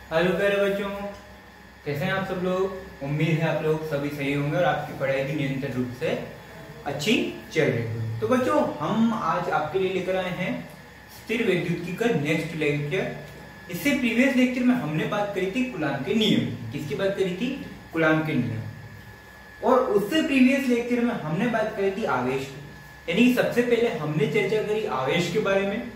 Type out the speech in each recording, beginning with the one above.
Hello प्यारे बच्चों, कैसे हैं आप सब लोग। उम्मीद है आप लोग सभी सही होंगे और आपकी पढ़ाई भी निरंतर रूप से अच्छी चल रही है। तो बच्चों, हम आज आपके लिए लेकर आए हैं स्थिर वैद्युतिकी का नेक्स्ट लेक्चर। इससे प्रीवियस लेक्चर में हमने बात करी थी कूलाम के नियम। किसकी बात करी थी? कूलाम के नियम। और उससे प्रीवियस लेक्चर में हमने बात करी थी आवेश, यानी सबसे पहले हमने चर्चा करी आवेश के बारे में।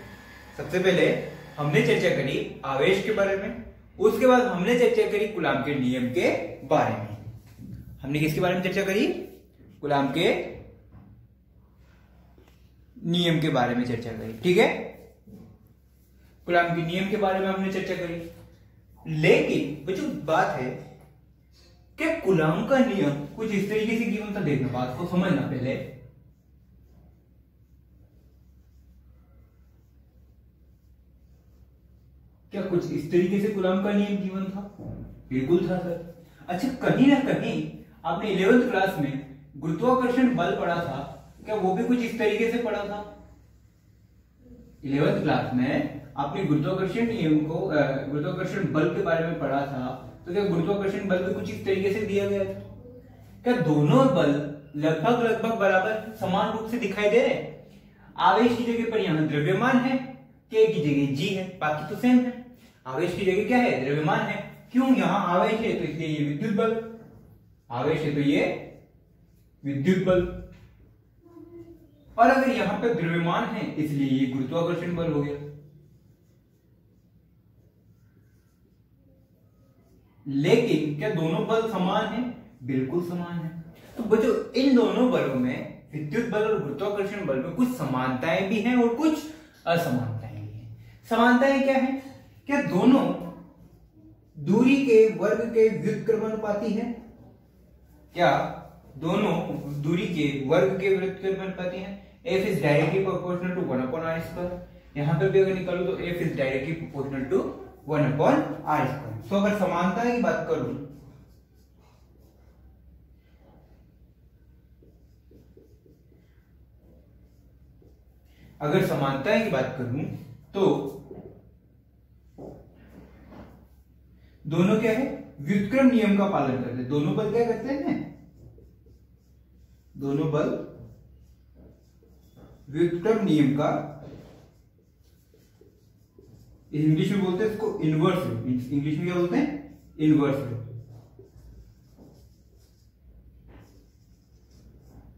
सबसे पहले हमने चर्चा करी आवेश के बारे में, उसके बाद हमने चर्चा करी कूलाम के नियम के बारे में। हमने किसके बारे में चर्चा करी? कूलाम के नियम के बारे में चर्चा करी। ठीक है, कूलाम के नियम के बारे में हमने चर्चा करी। लेकिन बच्चों बात है कि कूलाम का नियम कुछ इस तरीके से गिवन था। देखना, बात को समझना पहले। क्या कुछ इस तरीके से कूलाम का नियम गिवन था? बिल्कुल था सर। अच्छा, कहीं ना कहीं आपने 11th क्लास में गुरुत्वाकर्षण बल पढ़ा था, क्या वो भी कुछ इस तरीके से पढ़ा था? 11th क्लास में आपने गुरुत्वाकर्षण नियम को गुरुत्वाकर्षण बल के बारे में पढ़ा था, तो क्या गुरुत्वाकर्षण बल भी कुछ इस तरीके से दिया गया था? क्या दोनों बल लगभग लगभग बराबर समान रूप से दिखाई दे रहे हैं? आवेश की जगह पर यहाँ द्रव्यमान है, के की जगह जी है, बाकी तो सेम है। आवेश की जगह क्या है? द्रव्यमान है। क्यों? यहां आवेश है तो इसलिए ये विद्युत बल, आवेश है तो ये विद्युत बल। और अगर यहां पे द्रव्यमान है इसलिए ये गुरुत्वाकर्षण बल हो गया। लेकिन क्या दोनों बल समान है? बिल्कुल समान है। तो बच्चों, इन दोनों बलों में, विद्युत बल और गुरुत्वाकर्षण बल में कुछ समानताएं भी हैं और कुछ असमानताएं भी हैं। समानताएं क्या है? क्या दोनों दूरी के वर्ग के व्युत्क्रमानुपाती है? क्या दोनों दूरी के वर्ग के व्युत्क्रमानुपाती हैं? F is directly proportional to 1/r²। यहां पर भी अगर निकालू तो F is directly proportional to 1/r²। तो अगर समानता की बात करूं, अगर समानता की बात करूं तो दोनों क्या है? व्युत्क्रम नियम का पालन करते हैं। दोनों बल क्या करते हैं? दोनों बल व्युत्क्रम नियम का, इंग्लिश में बोलते हैं इसको इनवर्स लो। इंग्लिश में क्या बोलते हैं? इनवर्स लो।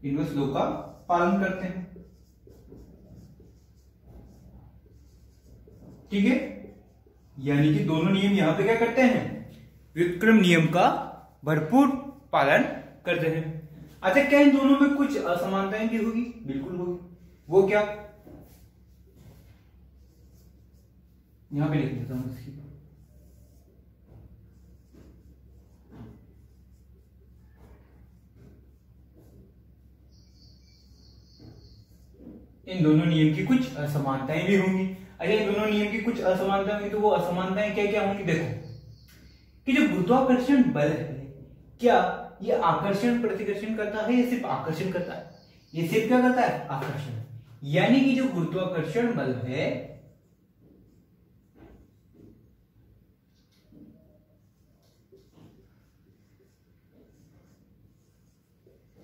इनवर्स लो का पालन करते हैं। ठीक है, यानी कि दोनों नियम यहां पे क्या करते हैं? व्युत्क्रम नियम का भरपूर पालन करते हैं। अच्छा, क्या इन दोनों में कुछ असमानताएं भी होगी? बिल्कुल होगी। वो क्या? यहां पे लिख देता हूं इसकी। इन दोनों नियम की कुछ असमानताएं भी होंगी। अच्छा, इन दोनों नियम की कुछ असमानता होंगी, तो वो असमानताएं क्या क्या होंगी? देखो कि जो गुरुत्वाकर्षण बल है, क्या ये आकर्षण प्रतिकर्षण करता है या सिर्फ आकर्षण करता है? ये सिर्फ क्या करता है? आकर्षण। यानी कि जो गुरुत्वाकर्षण बल है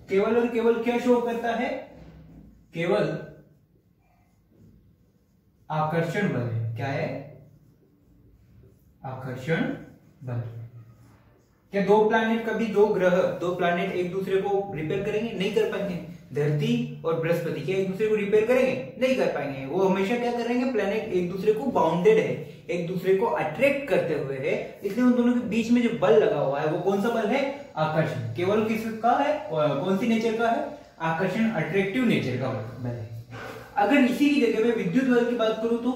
केवल और केवल क्या शो करता है? केवल आकर्षण बल है। क्या है? आकर्षण बल। क्या दो प्लैनेट, कभी दो ग्रह, दो प्लैनेट एक दूसरे को रिपेयर करेंगे? नहीं कर पाएंगे। धरती और बृहस्पति क्या एक दूसरे को रिपेयर करेंगे? नहीं कर पाएंगे। वो हमेशा क्या करेंगे? प्लैनेट एक दूसरे को बाउंडेड है, एक दूसरे को अट्रैक्ट करते हुए है, इसलिए उन दोनों के बीच में जो बल लगा हुआ है वो कौन सा बल है? आकर्षण। केवल किसका है? कौन सी नेचर का है? आकर्षण, अट्रैक्टिव नेचर का बल है। अगर इसी की जगह पे विद्युत बल की बात करूं तो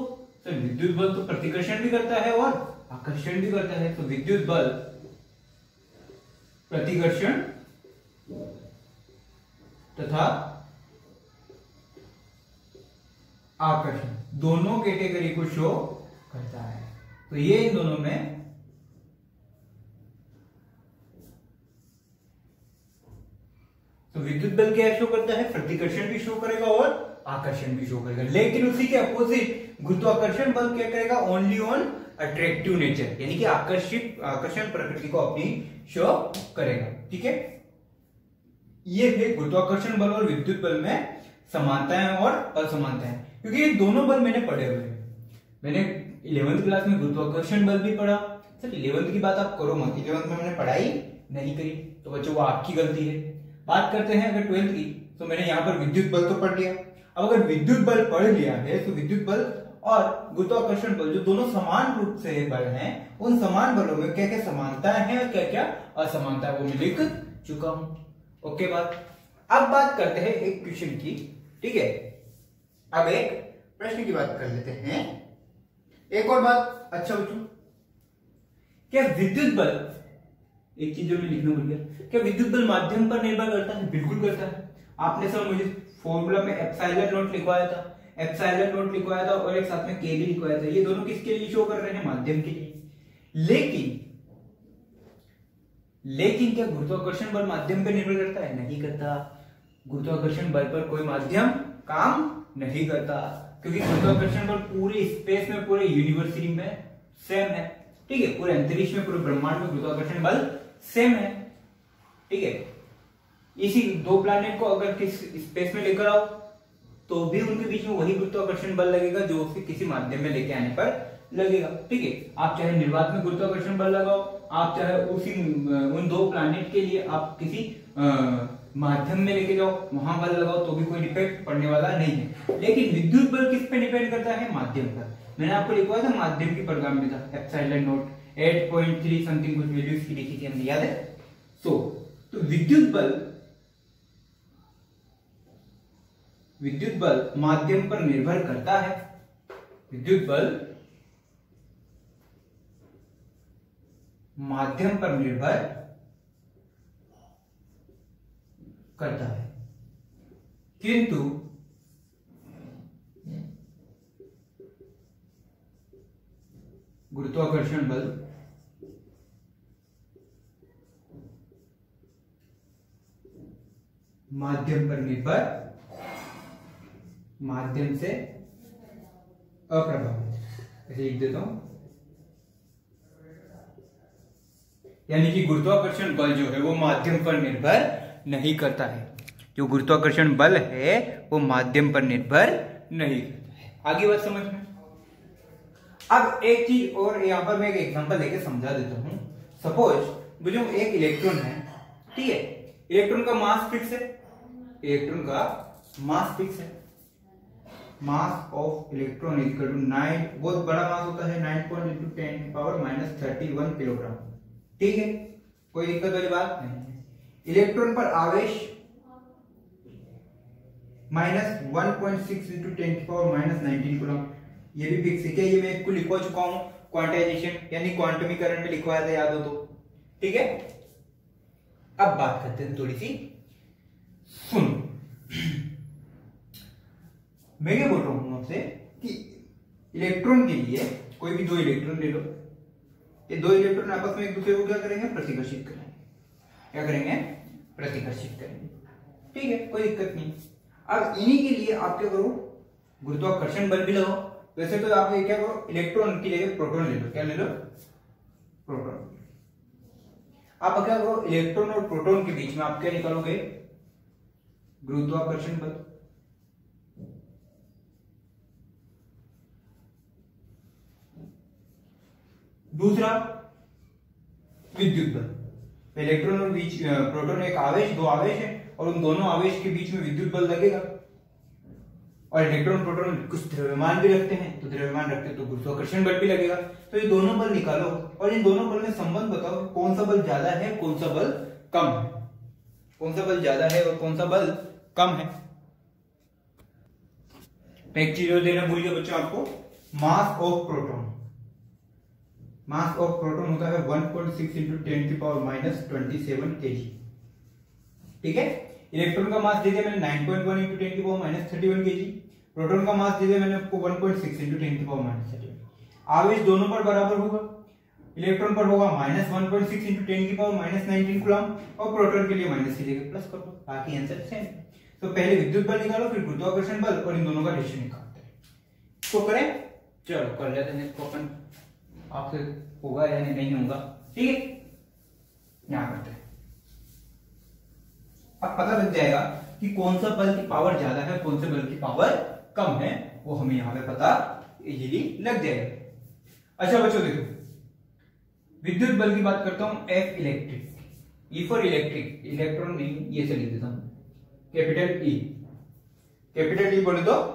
विद्युत बल तो प्रतिकर्षण भी करता है और आकर्षण भी करता है। तो विद्युत बल प्रतिकर्षण तथा आकर्षण दोनों कैटेगरी को शो करता है। तो ये इन दोनों में तो विद्युत बल क्या शो करता है? प्रतिकर्षण भी शो करेगा और आकर्षण भी शो करेगा। लेकिन उसी के अपोजिट गुरुत्वाकर्षण बल क्या करेगा, ओनली ऑन अट्रैक्टिव नेचर, यानी कि आकर्षण प्रकृति को अपनी शो करेगा। ठीक है, ये है गुरुत्वाकर्षण बल और विद्युत बल में समानताएं और असमानताएं, क्योंकि ये दोनों बल मैंने पढ़े हुए हैं। मैंने 11वीं क्लास में गुरुत्वाकर्षण बल भी पढ़ा। सर 11वीं की बात आप करो मत, 11वीं में मैंने पढ़ाई नहीं करी, तो बच्चों वो आपकी गलती है। बात करते हैं अगर 12वीं की, तो मैंने यहाँ पर विद्युत बल तो पढ़ लिया। अब अगर विद्युत बल पढ़ लिया है तो विद्युत बल और गुरुत्वाकर्षण बल जो दोनों समान रूप से बल हैं, उन समान बलों में क्या क्या समानताएं हैं और क्या क्या असमानता है वो मैं लिख चुका हूं। ओके बात। अब बात करते हैं एक क्वेश्चन की। ठीक है, अब एक प्रश्न की बात कर लेते हैं। एक और बात, अच्छा बच्चों, क्या विद्युत बल, एक चीज जो मैं लिखना भूल गया, क्या विद्युत बल माध्यम पर निर्भर करता है? बिल्कुल करता है। आपने सब मुझे फॉर्मूला में एप्सिलॉन नॉट लिखवाया था, और एक साथ में के भी लिखवाया था। ये दोनों किसके लिए शो कर रहे हैं? माध्यम के लिए। लेकिन क्या गुरुत्वाकर्षण बल माध्यम पर निर्भर करता है? नहीं करता। गुरुत्वाकर्षण बल पर कोई माध्यम काम नहीं करता, क्योंकि गुरुत्वाकर्षण बल पूरे स्पेस में, पूरे यूनिवर्सिटी में सेम है। ठीक है, पूरे अंतरिक्ष में, पूरे ब्रह्मांड में गुरुत्वाकर्षण बल सेम है। ठीक है, इसी दो प्लैनेट को अगर किस स्पेस में लेकर आओ तो भी उनके बीच में वही गुरुत्वाकर्षण बल लगेगा जो उसके किसी माध्यम में लेके आने पर लगेगा। ठीक है, आप चाहे निर्वात में गुरुत्वाकर्षण बल लगाओ, आप चाहे उन दो प्लैनेट के लिए आप किसी माध्यम में लेके जाओ, वहां बल लगाओ, तो भी कोई डिफेक्ट पड़ने वाला नहीं है। लेकिन विद्युत बल किस पे डिपेंड करता है? माध्यम पर। मैंने आपको लिखवाया था माध्यम की पारगम्यता, एप्सिलॉन नॉट 8.3 समथिंग कुछ वैल्यूज की लिखी थी हमने, याद है? तो विद्युत बल माध्यम पर निर्भर करता है। विद्युत बल माध्यम पर निर्भर करता है, किंतु गुरुत्वाकर्षण बल माध्यम पर निर्भर, माध्यम से अप्रभावित। ऐसे लिख देता हूं, यानी कि गुरुत्वाकर्षण बल जो है वो माध्यम पर निर्भर नहीं करता है। जो गुरुत्वाकर्षण बल है वो माध्यम पर निर्भर नहीं करता है। आगे बात समझ में। अब एक चीज और यहां पर मैं एक एग्जांपल लेके समझा देता हूं। सपोज जो एक इलेक्ट्रॉन है, ठीक है, इलेक्ट्रॉन का मास फिक्स है, इलेक्ट्रॉन का मास फिक्स है। Mass of electron is equal to 9, बहुत बड़ा मास होता है, 9.10⁻³ किलोग्राम। ठीक है, कोई दिक्कत वाली बात नहीं है। इलेक्ट्रॉन पर आवेश -1.6 × 10⁻⁻19 कूलम, ये भी फिक्स है। क्या ये मैं इसको लिखवा चुका हूं? क्वांटाइजेशन यानी क्वांटमीकरण में लिखवाया था, याद हो तो? ठीक है, अब बात करते हैं थोड़ी सी, सुन। मैं क्या बोल रहा हूं आपसे कि इलेक्ट्रॉन के लिए कोई भी दो इलेक्ट्रॉन ले लो, ये दो इलेक्ट्रॉन आपस में एक दूसरे को क्या करेंगे? प्रतिकर्षित करेंगे। क्या करेंगे? प्रतिकर्षित करेंगे। ठीक है, कोई दिक्कत नहीं। अब इन्हीं के लिए आप क्या करो? गुरुत्वाकर्षण बल भी लगाओ। वैसे तो आप क्या करो? इलेक्ट्रॉन की जगह प्रोटॉन ले लो। क्या ले लो? प्रोटॉन। आप क्या करो? इलेक्ट्रॉन और प्रोटॉन के बीच में आप क्या निकालोगे? गुरुत्वाकर्षण बल। दूसरा विद्युत बल। इलेक्ट्रॉन और बीच प्रोटॉन एक आवेश, दो आवेश है, और उन दोनों आवेश के बीच में विद्युत बल लगेगा। और इलेक्ट्रॉन प्रोटॉन कुछ द्रव्यमान भी रखते हैं, तो द्रव्यमान रखते हैं तो गुरुत्वाकर्षण बल भी लगेगा। तो ये दोनों बल निकालो और इन दोनों बल में संबंध बताओ, कौन सा बल ज्यादा है, कौन सा बल कम है, कौन सा बल ज्यादा है और कौन सा बल कम है। एक चीज और देना भूल गया बच्चों आपको, mass of proton. Mass of proton होता है 1.6 × 10⁻27 kg। ठीक है, इलेक्ट्रॉन का मास दे दिया मैंने 9.1 × 10⁻31 kg। प्रोटॉन का मास दे दिया मैंने आपको 1.6 × 10⁻31। आवेश दोनों पर बराबर होगा। इलेक्ट्रॉन पर होगा -1.6 × 10⁻19 कूलम और प्रोटॉन के लिए माइनस की जगह प्लस कर दो, बाकी आंसर सेम। तो पहले विद्युत बल निकालो, फिर गुरुत्वाकर्षण बल, और इन दोनों का रेशियो निकालते हैं। तो करें, चलो कर लेते हैं इसको अपन। आपसे होगा या नहीं होगा, ठीक है, यहां करते हैं। अब पता लग जाएगा कि कौन सा बल की पावर ज्यादा है, कौन से बल की पावर कम है, वो हमें यहां पे पता इजीली लग जाएगा। अच्छा बच्चों देखो, विद्युत बल की बात करता हूं, F electric, E for electric, electron नहीं, ये से लिख देता हूं, कैपिटल E। कैपिटल E बोले तो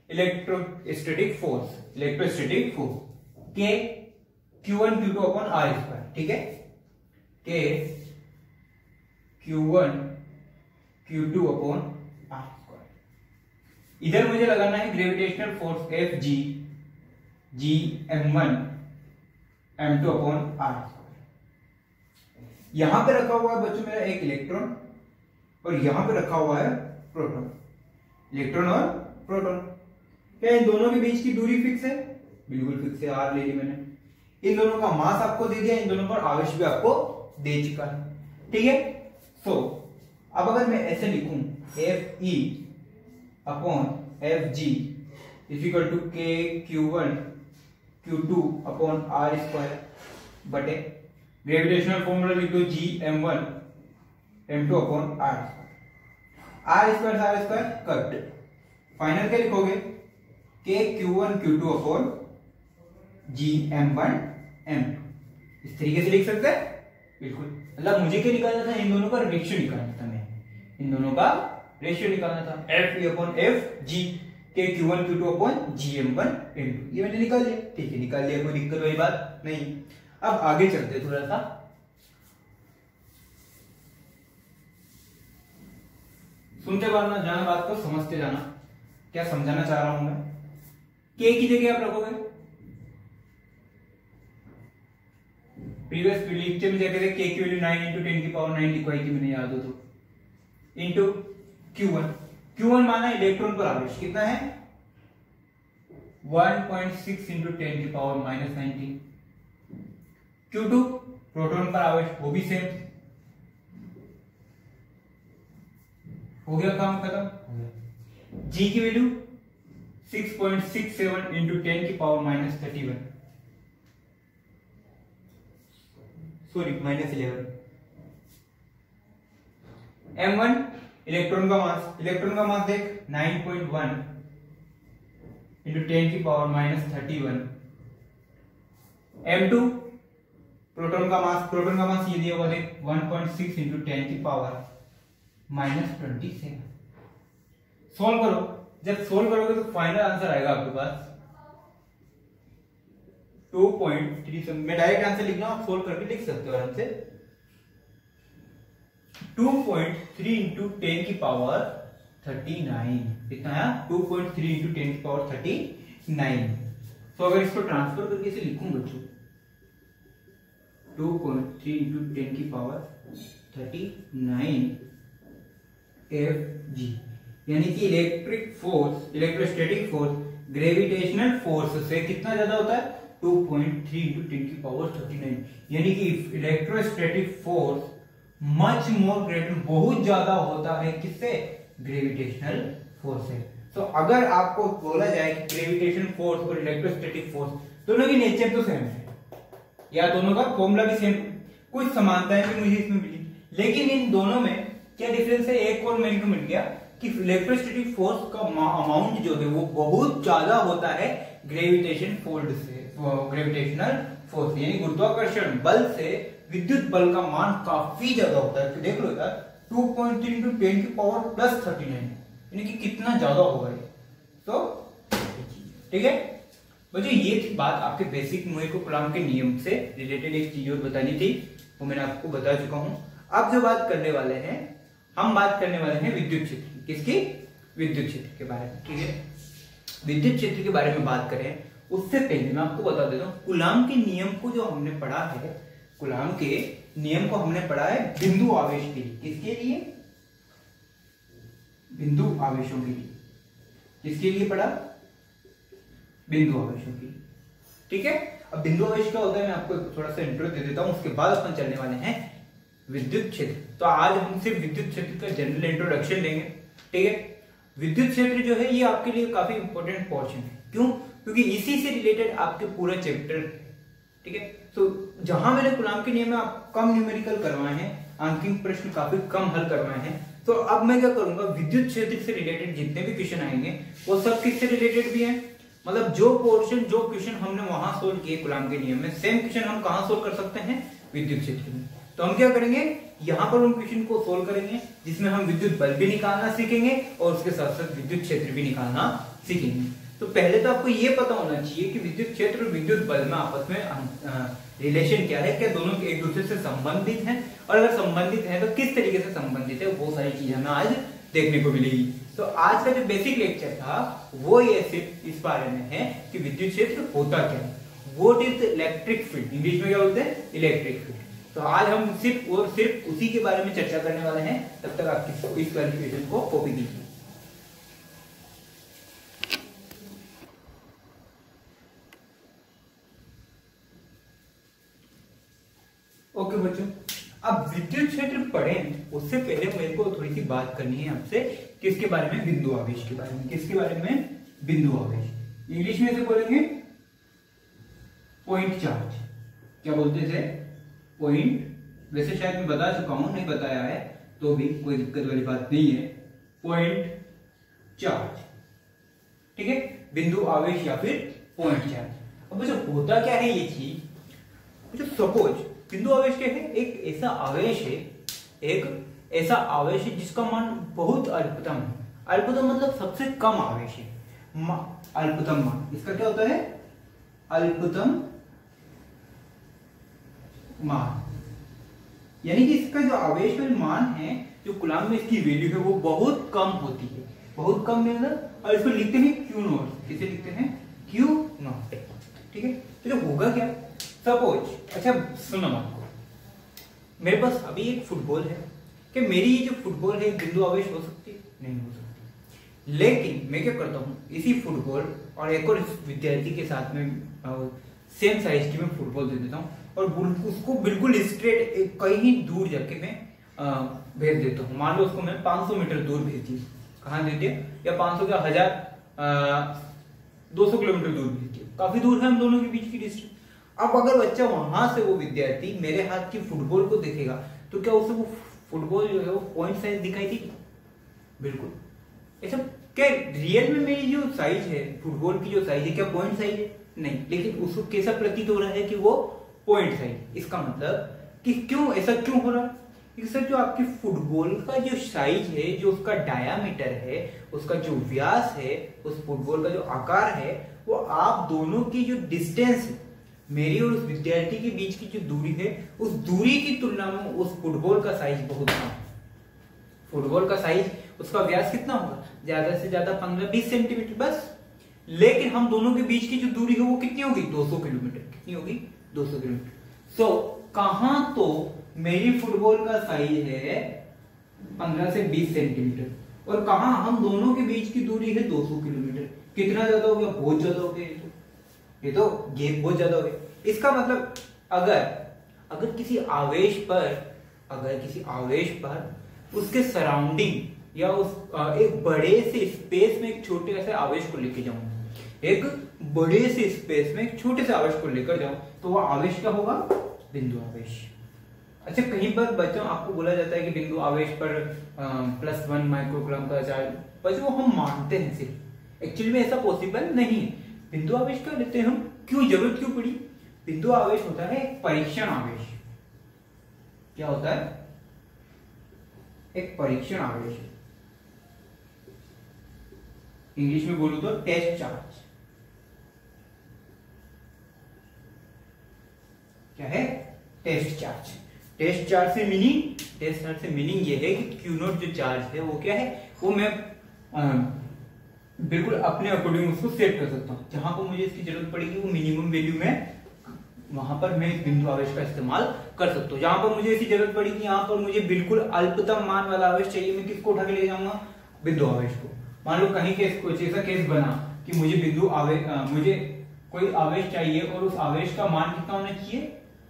इलेक्ट्रोस्टैटिक फोर्स, इलेक्ट्रोस्टैटिक फोर्स के Q1 Q2 upon R square, ठीक है, के Q1 Q2 upon R square. इधर मुझे लगाना है gravitational force F G M1 M2 upon R square. यहां पे रखा हुआ है बच्चों मेरा एक इलेक्ट्रॉन, और यहां पे रखा हुआ है प्रोटॉन, इलेक्ट्रॉन और प्रोटॉन। क्या इन दोनों के बीच की दूरी फिक्स है? बिल्कुल फिक्स है, R ले ली मैंने। इन दोनों का मास आपको दे दिया, इन दोनों पर आवेश भी आपको दे चुका है, ठीक है। सो अब अगर मैं ऐसे लिखूं, Fe upon Fg is equal to K Q1 Q2 upon R square बटे ग्रेविटेशनल फॉर्मूला लिख दो G M1 M2 upon R square cut. Final क्या लिखोगे? के Q1 Q2 upon G M1 M2। इस तरीके से लिख सकते हैं, बिल्कुल। मतलब मुझे क्या निकालना था? इन दोनों का रेशियो निकालना था, मैं इन दोनों का रेशियो निकालना था। F अपॉन F G के Q1 Q2 upon G M1 M2, ये मैंने निकाल लिया, ठीक है, निकाल लिया, कोई दिक्कत वाली बात नहीं। अब आगे चलते थोड़ा सा, सुनते जाना बात को, समझते जाना क्या समझाना चाह रहा हूं मैं। के की जगह आप रखोगे, प्रीवियस लेक्चर में जाकर के की वैल्यू 9 × 10 की पावर 9 लिखवाई थी मैंने, याद हो तो, इंटू Q1 माना इलेक्ट्रॉन पर आवेश कितना है? 1.6 × 10 की पावर -19। Q2 प्रोटॉन पर आवेश, वो भी सेम। हो गया काम खत्म, हो गया। G की वैल्यू 6.67 × 10 की पावर -31, सॉरी -11। M1 इलेक्ट्रॉन का मास देख 9.1 × 10 की पावर -31। M2 प्रोटॉन का मास ये दिया हुआ देख 1.6 × 10 की पावर -27। सॉल्व करो, जब सॉल्व करोगे तो फाइनल आंसर आएगा आपके पास 2.3। मैं डायरेक्ट आंसर लिख रहा हूं, आप सोल्व करके लिख सकते हो आराम से। 2.3 × 10 की पावर 39, कितना है? 2.3 × 10 की पावर 39। तो अगर इसको ट्रांसफर करके इसे लिखूं बच्चों, 2.3 × 10 की पावर 39 Fg, यानी कि इलेक्ट्रोस्टैटिक फोर्स ग्रेविटेशनल फोर्स से कितना ज्यादा होता है? 2.3 × 10 की पावर 39, यानी कि electrostatic force much more greater, बहुत ज्यादा होता है किससे? ग्रेविटेशनल फोर्स से। तो अगर आपको बोला जाए कि ग्रेविटेशनल फोर्स और इलेक्ट्रोस्टैटिक फोर्स दोनों की नेचर तो सेम है, या दोनों का फॉर्मूला भी सेम, कुछ समानताएं भी मुझे इसमें मिली, लेकिन इन दोनों में क्या डिफरेंस है? एक और मेरे को मिल गया कि इलेक्ट्रोस्टैटिक फोर्स का अमाउंट जो है वो बहुत ज्यादा होता है ग्रेविटेशन फोर्स से, ग्रेविटेशनल फोर्स यानी गुरुत्वाकर्षण बल से विद्युत बल का मान काफी ज्यादा होता है। तो देख लो यार, 2.3 × 10 की पावर +39, यानी कि कितना ज्यादा होगा ये। तो ठीक है बच्चों, ये थी बात आपके बेसिक, मुझे को कूलॉम के नियम से रिलेटेड एक चीज और बतानी थी, वो मैंने आपको बता चुका हूं। अब जो बात करने वाले हैं, हम बात करने वाले हैं विद्युत क्षेत्र की। किसकी? विद्युत क्षेत्र के बारे में, ठीक है। विद्युत क्षेत्र के बारे में बात करें उससे पहले मैं आपको बता देता हूं, कूलॉम के नियम को जो हमने पढ़ा है, कूलॉम के नियम को हमने पढ़ा है बिंदु आवेश के लिए। किसके लिए? बिंदु आवेशों के लिए। किसके लिए पढ़ा? बिंदु आवेशों के लिए, ठीक है। अब बिंदु आवेश क्या होता है मैं आपको थोड़ा सा इंट्रो दे देता हूं, उसके बाद अपन चलने वाले हैं विद्युत क्षेत्र। तो आज हम सिर्फ विद्युत क्षेत्र का जनरल इंट्रोडक्शन लेंगे, ठीक है। विद्युत क्षेत्र जो है ये आपके लिए काफी इंपॉर्टेंट पोर्शन है। क्यों? क्योंकि इसी से रिलेटेड आपके पूरा चैप्टर, ठीक है। तो जहां मैंने कूलाम के नियम में आप कम न्यूमेरिकल करवाए हैं, अंकित प्रश्न काफी कम हल करवाए हैं, तो अब मैं क्या करूंगा, विद्युत क्षेत्र से रिलेटेड जितने भी क्वेश्चन आएंगे वो सब किससे रिलेटेड भी हैं, मतलब जो पोर्शन जो क्वेश्चन हमने वहां सोल्व किए कूलाम के नियम में, सेम क्वेश्चन हम कहां सोल्व कर सकते हैं, विद्युत क्षेत्र में। तो हम क्या करेंगे, यहाँ पर उन क्वेश्चन को सोल्व करेंगे जिसमें हम विद्युत बल भी निकालना सीखेंगे और उसके साथ साथ विद्युत क्षेत्र भी निकालना सीखेंगे। तो पहले तो आपको ये पता होना चाहिए कि विद्युत क्षेत्र और विद्युत बल में आपस में रिलेशन क्या है, क्या दोनों एक दूसरे से संबंधित हैं, और अगर संबंधित है तो किस तरीके से संबंधित है, वो सारी चीजें हमें आज देखने को मिलेगी। तो आज का जो बेसिक लेक्चर था वो ये सिर्फ इस बारे में है कि विद्युत क्षेत्र होता क्या है, what is electric field, English में क्या बोलते हैं, इलेक्ट्रिक फील्ड। तो आज हम सिर्फ और सिर्फ उसी के बारे में चर्चा करने वाले हैं। तब तक आप इस क्वालिफिकेशन को कॉपी कीजिए। ओके बच्चों, अब विद्युत क्षेत्र पढ़ें उससे पहले मेरे को थोड़ी सी बात करनी है आपसे किसके बारे में, बिंदु आवेश के बारे में। किसके बारे में, बिंदु आवेश। इंग्लिश में से बोलेंगे पॉइंट चार्ज। क्या बोलते थे, पॉइंट, वैसे शायद मैं बता चुका हूं, नहीं बताया है तो भी कोई दिक्कत वाली बात नहीं है, पॉइंट चार्ज, ठीक है, बिंदु आवेश या फिर पॉइंट चार्ज। अब बच्चों होता क्या है ये चीज, सपोज बिंदु आवेश क्या है, एक ऐसा आवेश है, एक ऐसा आवेश है जिसका मान बहुत अल्पतम है। अल्पतम मतलब सबसे कम आवेश है, अल्पतम मान, इसका क्या होता है, अल्पतम मान, यानी कि इसका जो आवेश का मान है, जो कूलाम में इसकी वैल्यू है वो बहुत कम होती है, बहुत कम में, और इसको लिखते हैं क्यू नॉट। किसे लिखते हैं, क्यू नॉट, ठीक है। तो जो होगा क्या, सपोज, अच्छा सुनो आपको, मेरे पास अभी एक फुटबॉल है, कि मेरी ये जो फुटबॉल है बिंदु आवेश हो सकती है, नहीं हो सकती। लेकिन मैं क्या करता हूँ, इसी फुटबॉल और एक और विद्यार्थी के साथ में सेम साइज की मैं फुटबॉल दे देता हूँ और उसको बिल्कुल स्ट्रेट कहीं दूर जाके मैं भेज देता हूँ। मान लो उसको मैं 500 मीटर दूर भेज दिया, कहाँ दे दिया, या 500 क्या 1000 200 किलोमीटर दूर भेज दिया, काफी दूर है हम दोनों के बीच की डिस्टेंस। अब अगर बच्चा वहां से, वो विद्यार्थी मेरे हाथ की फुटबॉल को देखेगा तो क्या उसे वो फुटबॉल जो है वो पॉइंट साइज दिखाई देगी, बिल्कुल। ऐसा क्या रियल में मेरी जो साइज है फुटबॉल की, जो साइज है, क्या पॉइंट साइज है, नहीं, लेकिन उसको कैसा प्रतीत हो रहा है कि वो पॉइंट साइज। इसका मतलब कि क्यों ऐसा क्यों हो रहा है, सर जो आपकी फुटबॉल का जो साइज है, जो उसका डायामीटर है, उसका जो व्यास है, उस फुटबॉल का जो आकार है, वो आप दोनों की जो डिस्टेंस है, मेरी और उस विद्यार्थी के बीच की जो दूरी है, उस दूरी की तुलना में उस फुटबॉल का साइज बहुत कम है। फुटबॉल का साइज, उसका व्यास कितना होगा, ज्यादा से ज्यादा 15-20 सेंटीमीटर बस। लेकिन हम दोनों के बीच की जो दूरी है वो कितनी होगी, 200 किलोमीटर। कितनी होगी, 200 किलोमीटर। सो कहां तो मेरी फुटबॉल का साइज है 15 से 20 सेंटीमीटर और कहां हम दोनों के बीच की दूरी है 200 किलोमीटर। कितना ज्यादा हो गया, बहुत ज्यादा हो गया, ये तो गेप बहुत ज्यादा हो गया। इसका मतलब अगर किसी आवेश पर उसके सराउंडिंग या उस एक बड़े से स्पेस में एक छोटे से आवेश को लेके जाऊं, एक बड़े से स्पेस में एक छोटे से आवेश को लेकर जाऊं, तो वह आवेश क्या होगा, बिंदु आवेश। अच्छा, कहीं पर बच्चों आपको बोला जाता है कि बिंदु आवेश पर +1 माइक्रोकूलम का चार्ज, बस वो हम मानते हैं, सिर्फ एक्चुअली में ऐसा पॉसिबल नहीं है। बिंदु आवेश क्या लेते हैं हम, क्यों जरूरत क्यों पड़ी, बिंदु आवेश होता है एक परीक्षण आवेश। क्या होता है, एक परीक्षण आवेश, इंग्लिश में बोलूं तो टेस्ट चार्ज। क्या है, टेस्ट चार्ज। टेस्ट चार्ज से मीनिंग ये है कि क्यू नॉट जो चार्ज है वो क्या है, वो मैं बिल्कुल अपने अकॉर्डिंग उसको सेट कर सकता हूं। जहां पर मुझे इसकी जरूरत पड़ेगी वो मिनिमम वैल्यू में, वहां पर मैं इस बिंदु आवेश का इस्तेमाल कर सकता हूं। जहां पर मुझे इसकी जरूरत पड़ेगी, यहाँ पर मुझे बिल्कुल अल्पतम मान वाला आवेश चाहिए, मैं किसको उठा के ले जाऊंगा, बिंदु आवेश को। मान लो कहीं कुछ ऐसा केस बना कि मुझे कोई आवेश चाहिए और उस आवेश का मान कितना होना चाहिए,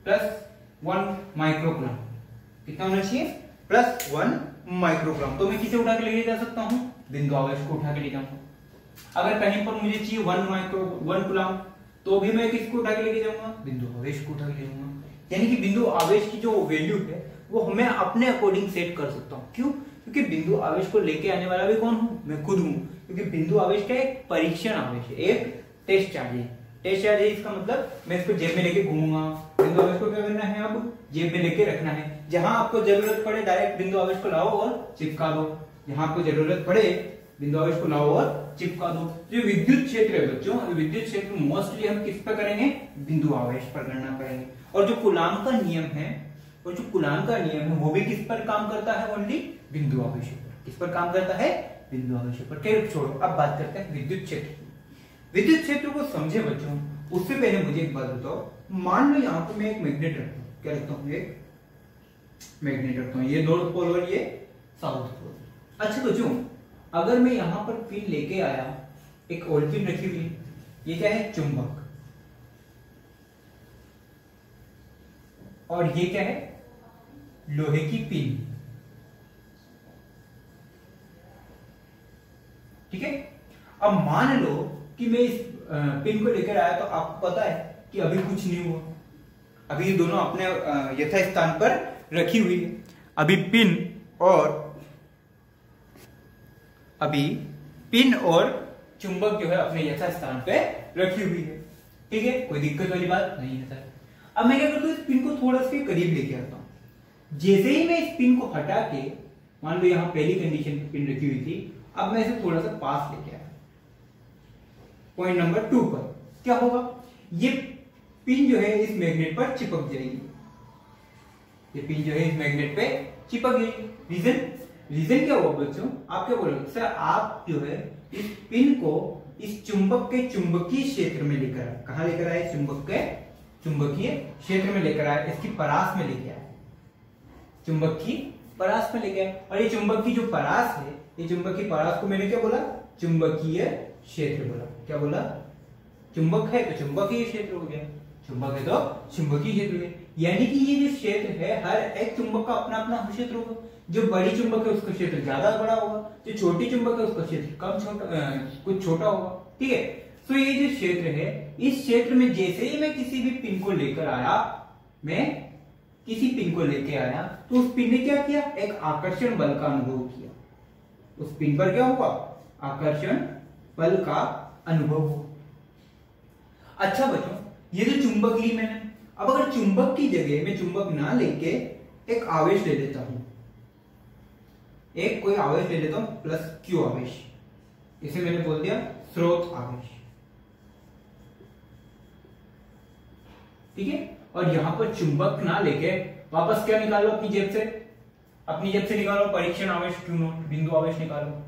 +1 माइक्रोकूलम। कितना होना चाहिए, +1 माइक्रोकूलम। तो मैं किसे उठा के ले जा सकता हूं, बिंदु आवेश को उठा के ले जाऊंगा। अगर कहीं पर मुझे चाहिए 1 कूलम, तो भी मैं किसको उठा के लेके जाऊंगा? बिंदु आवेश को उठा के ले जाऊंगा। यानी कि बिंदु आवेश की जो वैल्यू है वो मैं अपने अकॉर्डिंग सेट कर सकता हूँ। क्यों? क्योंकि बिंदु आवेश को लेके आने वाला भी कौन हूँ? मैं खुद हूँ। क्योंकि बिंदु आवेश का एक परीक्षण आवेश है, एक टेस्ट चार्ज है। टेस्ट चार्ज है इसका मतलब मैं इसको जेब में लेके घूमूंगा। बिंदु आवेश को क्या करना है? अब जेब में लेके रखना है। जहां आपको जरूरत पड़े डायरेक्ट बिंदु आवेश को लाओ और चिपका दो। जहां आपको जरूरत पड़े बिंदु आवेश को लाओ और चिपका दो। जो विद्युत क्षेत्र है बच्चों, विद्युत क्षेत्र मोस्टली हम किस पर करेंगे? बिंदु आवेश पर गणना करेंगे। और जो कूलॉम का नियम है, और जो कूलॉम का नियम है वो भी किस पर काम करता है? ओनली बिंदु आवेश पर। किस पर काम करता है? बिंदु आवेश पर। खैर छोड़ो, अब बात करते हैं विद्युत क्षेत्र की। विद्युत क्षेत्र को समझे बच्चों, उससे पहले मुझे एक बात बताओ। मान लो यहाँ पे मैं एक मैग्नेट रखता हूँ। क्या रखता हूँ? एक मैग्नेट रखता हूँ। ये नॉर्थ पोल और ये साउथ पोल। अच्छा बच्चों, अगर मैं यहां पर पिन लेके आया, एक और पिन रखी हुई, ये क्या है? चुंबक। और ये क्या है? लोहे की पिन। ठीक है। अब मान लो कि मैं इस पिन को लेकर आया, तो आपको पता है कि अभी कुछ नहीं हुआ। अभी ये दोनों अपने यथा स्थान पर रखी हुई है। अभी पिन और चुंबक जो है अपने यथा स्थान पे रखी हुई है। ठीक है, कोई दिक्कत वाली बात नहीं है सर। अब मैं क्या करता हूँ? इस पिन को थोड़ा सा करीब लेके आता हूं। जैसे ही मैं इस पिन को हटा के, मान लो यहां पहली कंडीशन पे पिन रखी हुई थी, अब मैं इसे थोड़ा सा पास लेके आया पॉइंट नंबर 2 पर, क्या होगा? ये पिन जो है इस मैग्नेट पर चिपक जाएगी। ये पिन जो है इस मैग्नेट पे चिपक जाएगी। रीजन क्या हुआ बच्चों? आप क्या बोलोगे? सर आप जो है इस पिन को इस चुंबक के चुंबकीय क्षेत्र में लेकर आए। कहां लेकर आए? चुंबक के चुंबकीय क्षेत्र में लेकर आए, इसकी परास में लेके आए। चुंबक की परास में लेके आए। और ये चुंबक की जो परास है, ये चुंबक की परास को मैंने क्या बोला? चुंबकीय क्षेत्र बोला। क्या बोला? चुंबक है तो चुंबकीय क्षेत्र हो गया, चुंबक है तो चुंबकीय क्षेत्र है। यानी कि ये जो क्षेत्र है, हर एक चुंबक का अपना अपना क्षेत्र होगा। जो बड़ी चुंबक है उसका क्षेत्र ज्यादा बड़ा होगा, जो छोटी चुंबक है उसका क्षेत्र कुछ छोटा होगा। ठीक है। तो ये जो क्षेत्र है, इस क्षेत्र में जैसे ही मैं किसी भी पिन को लेकर आया, तो उस पिन ने क्या किया? एक आकर्षण बल का अनुभव किया। उस पिन पर क्या हुआ? आकर्षण बल का अनुभव हुआ। अच्छा बच्चों, ये जो चुंबक ली मैंने, अब अगर चुंबक की जगह मैं चुंबक ना लेके एक आवेश ले लेता हूं, एक कोई आवेश ले लेता हूं प्लस क्यू आवेश, इसे मैंने बोल दिया स्रोत आवेश। ठीक है। और यहां पर चुंबक ना लेके वापस क्या निकालो? अपनी जेब से निकालो परीक्षण आवेश Q नॉट, बिंदु आवेश निकालो।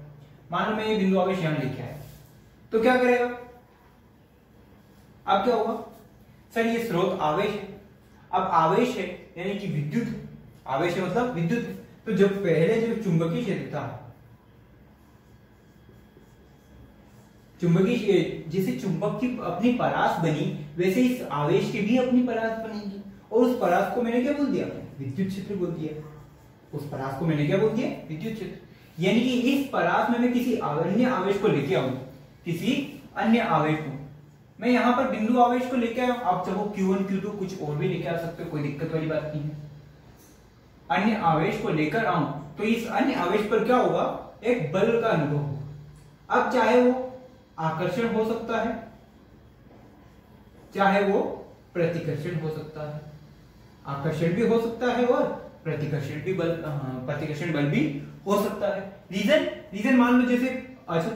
मान लो मैं ये बिंदु आवेश यहां लेके आया, तो क्या करेगा? अब क्या होगा? सर ये स्रोत आवेश है। अब आवेश है यानी कि विद्युत आवेश है, मतलब विद्युत है। तो जब पहले जो चुंबकीय क्षेत्र था, जैसे चुंबक की अपनी परास बनी, वैसे इस आवेश की भी अपनी परास बनेगी। और उस परास को मैंने क्या बोल दिया? विद्युत क्षेत्र बोल दिया। उस परास को मैंने क्या बोल दिया? विद्युत क्षेत्र। यानी कि इस परास में मैं किसी अन्य आवेश को लेके आऊं, किसी अन्य आवेश को मैं यहां पर बिंदु आवेश को लेके आया। आप चाहो Q1 Q2 कुछ और भी लेके आ सकते हो, कोई दिक्कत वाली बात नहीं है। अन्य आवेश को लेकर आऊं तो इस अन्य आवेश पर क्या होगा? एक बल का अनुभव होगा। अब चाहे वो आकर्षण हो सकता है, चाहे वो प्रतिकर्षण हो सकता है। आकर्षण भी हो सकता है और प्रतिकर्षण बल भी हो सकता है। रीजन मान लो जैसे अच्छा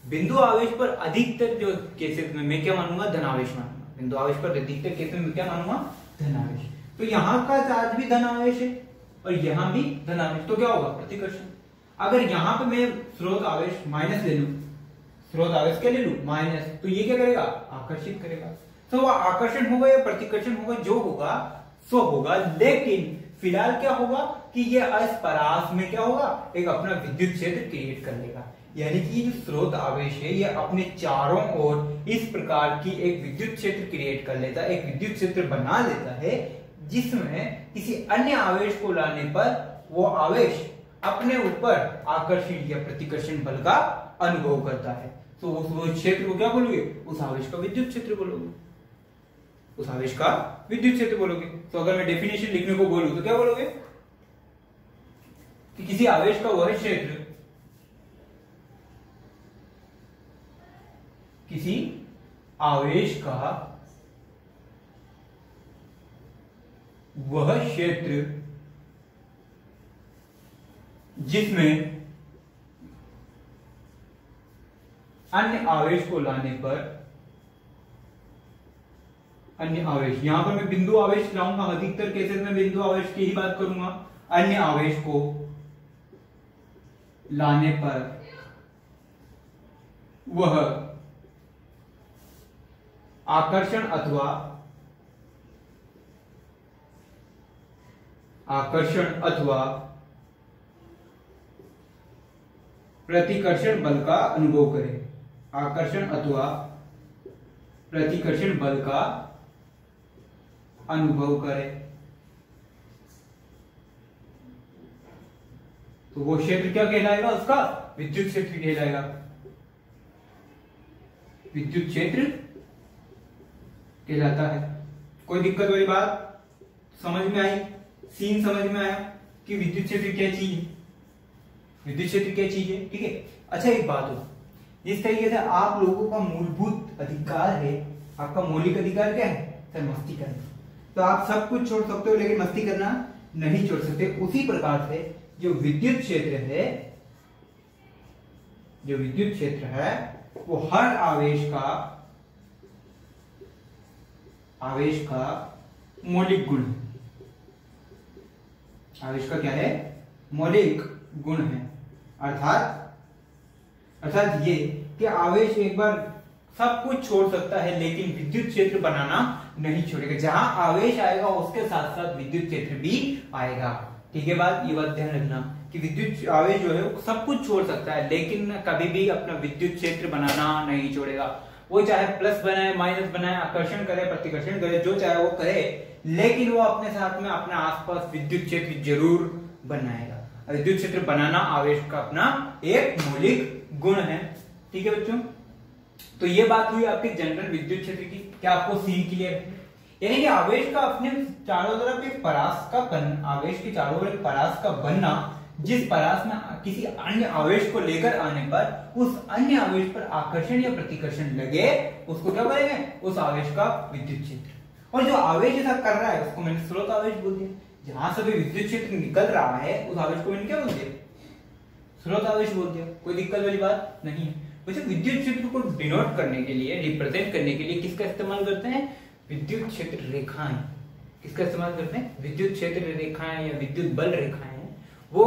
बिंदु आवेश पर अधिकतर जो केसेस में मैं क्या मानूंगा? धनावेश मानूंगा। बिंदु आवेश पर अधिकतर केसेस में क्या मानूंगा? धनावेश। तो यहां का चार्ज भी धनावेश है और यहां भी धनावेश, तो क्या होगा? प्रतिकर्षण। अगर यहां पे मैं स्रोत आवेश माइनस ले लूं, स्रोत आवेश क्या ले लूं? माइनस, तो ये क्या करेगा? आकर्षित करेगा। तो वह आकर्षण होगा या प्रतिकर्षण होगा, जो होगा सो होगा। लेकिन फिलहाल क्या होगा कि ये इस परास में क्या होगा? एक अपना विद्युत क्षेत्र क्रिएट कर लेगा। यानी कि जो स्रोत आवेश है ये अपने चारों ओर इस प्रकार की एक विद्युत क्षेत्र क्रिएट कर लेता है, एक विद्युत क्षेत्र बना लेता है, जिसमें किसी अन्य आवेश को लाने पर वो आवेश अपने ऊपर आकर्षण या प्रतिकर्षण बल का अनुभव करता है, तो उस क्षेत्र को क्या बोलोगे? उस आवेश का विद्युत क्षेत्र बोलोगे। उस आवेश का विद्युत क्षेत्र बोलोगे। तो अगर मैं डेफिनेशन लिखने को बोलूं तो क्या बोलोगे कि किसी आवेश का वह क्षेत्र, किसी आवेश का वह क्षेत्र जिसमें अन्य आवेश को लाने पर, अन्य आवेश, यहां पर मैं बिंदु आवेश लाऊंगा, अधिकतर केसेस में बिंदु आवेश की ही बात करूंगा। अन्य आवेश को लाने पर वह आकर्षण अथवा प्रतिकर्षण बल का अनुभव करे। आकर्षण अथवा प्रतिकर्षण बल का अनुभव करे, तो वो क्षेत्र क्या कहलाएगा? उसका विद्युत क्षेत्र कहलाएगा। विद्युत क्षेत्र कहलाता है। कोई दिक्कत वाली बात समझ में आई? सीन समझ में आया कि विद्युत क्षेत्र क्या चीज है? विद्युत क्षेत्र क्या चीज है? ठीक है। अच्छा, एक बात हो, जिस तरीके से आप लोगों का मूलभूत अधिकार है, आपका मौलिक अधिकार क्या है? सर, मस्ती करना। तो आप सब कुछ छोड़ सकते हो लेकिन मस्ती करना नहीं छोड़ सकते। उसी प्रकार से जो विद्युत क्षेत्र है, जो विद्युत क्षेत्र है वो हर आवेश का मौलिक गुण है। आवेश का क्या है? मौलिक गुण है। अर्थात ये कि आवेश एक बार सब कुछ छोड़ सकता है लेकिन विद्युत क्षेत्र बनाना नहीं छोड़ेगा। जहां आवेश आएगा उसके साथ साथ विद्युत क्षेत्र भी आएगा। ठीक है बात? ये बात ध्यान रखना कि विद्युत आवेश जो है वो सब कुछ छोड़ सकता है लेकिन कभी भी अपना विद्युत क्षेत्र बनाना नहीं छोड़ेगा। वो चाहे प्लस बनाए, माइनस बनाए, आकर्षण करे, प्रतिकर्षण करे, जो चाहे वो करे, लेकिन वो अपने साथ में अपने आसपास विद्युत क्षेत्र जरूर बनाएगा। विद्युत क्षेत्र बनाना आवेश का अपना एक मौलिक गुण है। ठीक है बच्चों? तो ये बात हुई आपकी जनरल विद्युत क्षेत्र की। क्या आपको सीन क्लियर है? यानी कि आवेश का अपने चारों तरफ एक परास का आवेश के चारों ओर एक परास का बनना, जिस परास में किसी अन्य आवेश को लेकर आने पर उस अन्य आवेश पर आकर्षण या प्रतिकर्षण लगे, उसको क्या बोलेंगे? उस आवेश का विद्युत क्षेत्र। और जो आवेश ऐसा कर रहा है उसको मैंने स्रोत आवेश बोल दिया। जहां से भी विद्युत क्षेत्र निकल रहा है उस आवेश को मैंने क्या बोल दिया? स्रोत आवेश बोल दिया। कोई दिक्कत वाली बात नहीं है। वैसे विद्युत क्षेत्र को डिनोट करने के लिए, रिप्रेजेंट करने के लिए किसका इस्तेमाल करते हैं? विद्युत क्षेत्र रेखाएं। किसका इस्तेमाल करते हैं? विद्युत क्षेत्र रेखाएं या विद्युत बल रेखाएं। वो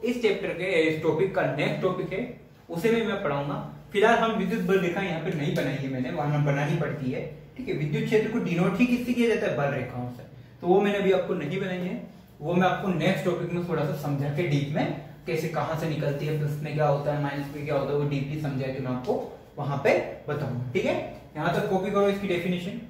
इस चैप्टर के, इस टॉपिक का नेक्स्ट टॉपिक है, उसे भी मैं पढ़ाऊंगा। फिलहाल हम विद्युत बल रेखाएं यहाँ पे नहीं बनाई है मैंने, वहां बनानी पड़ती है। ठीक है। विद्युत क्षेत्र को डिनोट ही किससे किया जाता है? बल रेखाओं से। तो वो मैंने अभी आपको नहीं बनाई है, वो मैं आपको नेक्स्ट टॉपिक में थोड़ा सा समझा के डीप में, कैसे कहां से निकलती है, प्लस में क्या होता है, माइनस में क्या होता है, वो डीपली समझा के मैं आपको वहां पे बताऊंगा। ठीक है। यहां तक कॉपी करो इसकी डेफिनेशन।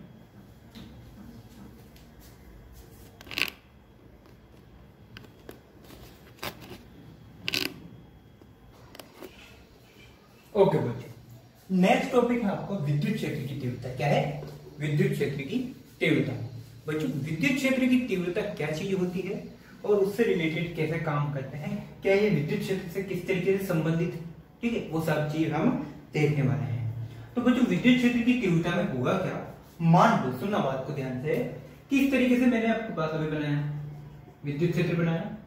ओके बच्चों, नेक्स्ट टॉपिक है आपको विद्युत क्षेत्र की तीव्रता। क्या है? विद्युत क्षेत्र की तीव्रता। बच्चों, विद्युत क्षेत्र की तीव्रता क्या चीज होती है और उससे रिलेटेड कैसे काम करते हैं, क्या ये विद्युत क्षेत्र से किस तरीके से संबंधित है, ठीक है, वो सब चीज हम देखने वाले हैं। तो बच्चों, विद्युत क्षेत्र की तीव्रता में होगा क्या? मान लो, सुनना बात को ध्यान से, कि इस तरीके से मैंने आपके पास अभी बनाया विद्युत क्षेत्र,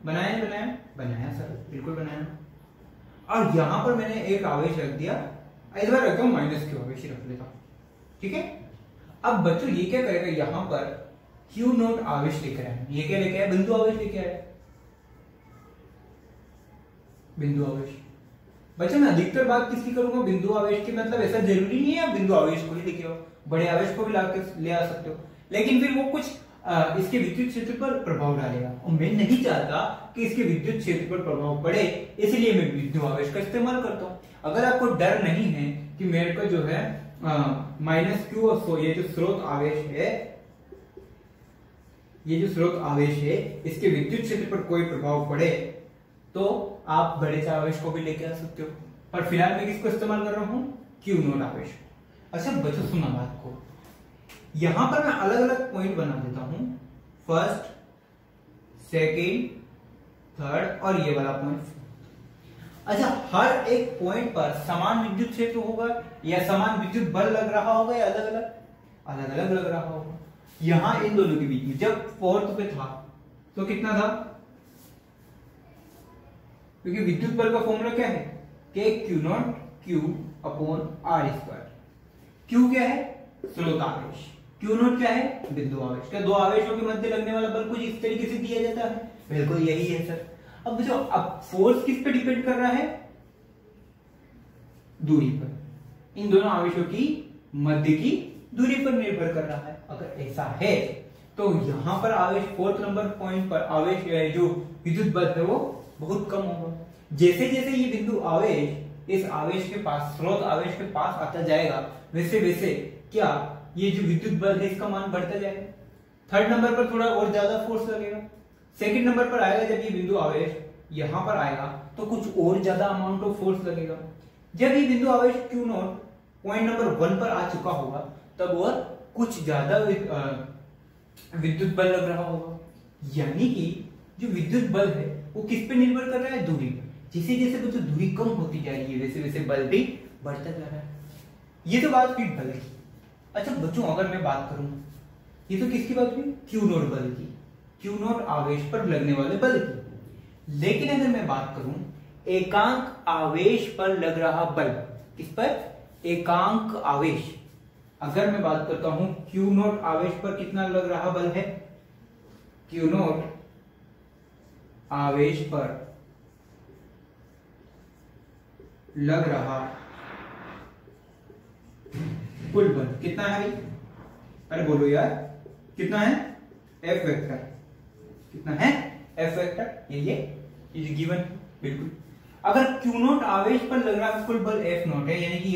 बनाया सर, बिल्कुल बनाया। और यहां पर मैंने एक आवेश रख दिया, इस बार रखता हूं माइनस क्यू आवेश ही रख लेता हूं। ठीक है। अब बच्चों ये क्या करेगा, यहां पर क्यू नोट आवेश लेकर आए, ये क्या लेके आए? बिंदु आवेश लेके आए, बिंदु आवेश। बच्चों, मैं अधिकतर बात किसकी करूंगा? बिंदु आवेश की। मतलब ऐसा जरूरी नहीं है आप बिंदु आवेश को ही लेके आओ, बड़े आवेश को भी ले आ सकते हो, लेकिन फिर वो कुछ इसके विद्युत क्षेत्र पर प्रभाव डालेगा और मैं नहीं चाहता कि इसके विद्युत क्षेत्र पर प्रभाव पड़े, इसलिए मैं बिंदु आवेश का इस्तेमाल करता हूं। अगर आपको डर नहीं है कि मेरे को जो है माइनस क्यू और ये जो स्रोत आवेश है, ये जो स्रोत आवेश है, इसके विद्युत क्षेत्र पर कोई प्रभाव पड़े, तो आप बड़े आवेश को भी लेके आ सकते हो, पर फिलहाल मैं किसको इस्तेमाल कर रहा हूं, क्यू नॉट आवेश। अच्छा बच्चों सुना बात को, यहां पर मैं अलग अलग पॉइंट बना देता हूं, फर्स्ट, सेकेंड, थर्ड और ये वाला पॉइंट। अच्छा हर एक पॉइंट पर समान विद्युत क्षेत्र होगा या समान विद्युत बल लग रहा होगा या अलग अलग लग रहा होगा। यहां इन दोनों के बीच में जब फोर्थ पे था तो कितना था, क्योंकि विद्युत बल का फॉर्मूला क्या है, K Q nought Q upon R square. Q क्या है, स्रोत आवेश, क्यू नॉट क्या है, बिंदु आवेश। क्या दो आवेशों के मध्य लगने वाला बल कुछ इस तरीके से दिया जाता है, बिल्कुल यही है सर। अब जो अब फोर्स किस पे डिपेंड कर रहा है, दूरी पर, इन दोनों आवेशों की मध्य की दूरी पर निर्भर कर रहा है। अगर ऐसा है तो यहां पर आवेश फोर्थ नंबर पॉइंट पर आवेश जो विद्युत बल है वो बहुत कम होगा। जैसे जैसे ये बिंदु आवेश इस आवेश के पास, स्रोत आवेश के पास आता जाएगा, वैसे वैसे क्या ये जो विद्युत बल है इसका मान बढ़ता जाएगा। थर्ड नंबर पर थोड़ा और ज्यादा फोर्स लगेगा, सेकंड नंबर पर आएगा जब ये बिंदु आवेश यहां पर आएगा तो कुछ और ज्यादा अमाउंट ऑफ फोर्स लगेगा। जब ये बिंदु आवेश क्यू नॉट पॉइंट नंबर 1 पर आ चुका होगा तब और कुछ ज्यादा विद्युत बल लग रहा होगा। यानी कि जो विद्युत बल है वो किस पे निर्भर कर रहा है, दूरी पर। जैसे जैसे बच्चों दूरी कम होती जा रही है वैसे वैसे बल भी बढ़ता जा रहा है। ये तो बात हुई बल की। अच्छा बच्चों अगर मैं बात करूं, ये तो किसकी बात हुई, क्यू नॉट बल की, क्यू नॉट आवेश पर लगने वाले बल की। लेकिन अगर मैं बात करूं एकांक आवेश पर लग रहा बल, किस पर, एकांक आवेश। अगर मैं बात करता हूं क्यू नॉट आवेश पर कितना लग रहा बल है, क्यू नॉट आवेश पर लग रहा कुल बल कितना है भाई, अरे बोलो यार कितना है, एफ वेक्टर। कितना है, एफ वेक्टर, ये जो गिवन बिल्कुल। अगर क्यू नॉट आवेश पर लग रहा कुल बल एफ नॉट है, यानी कि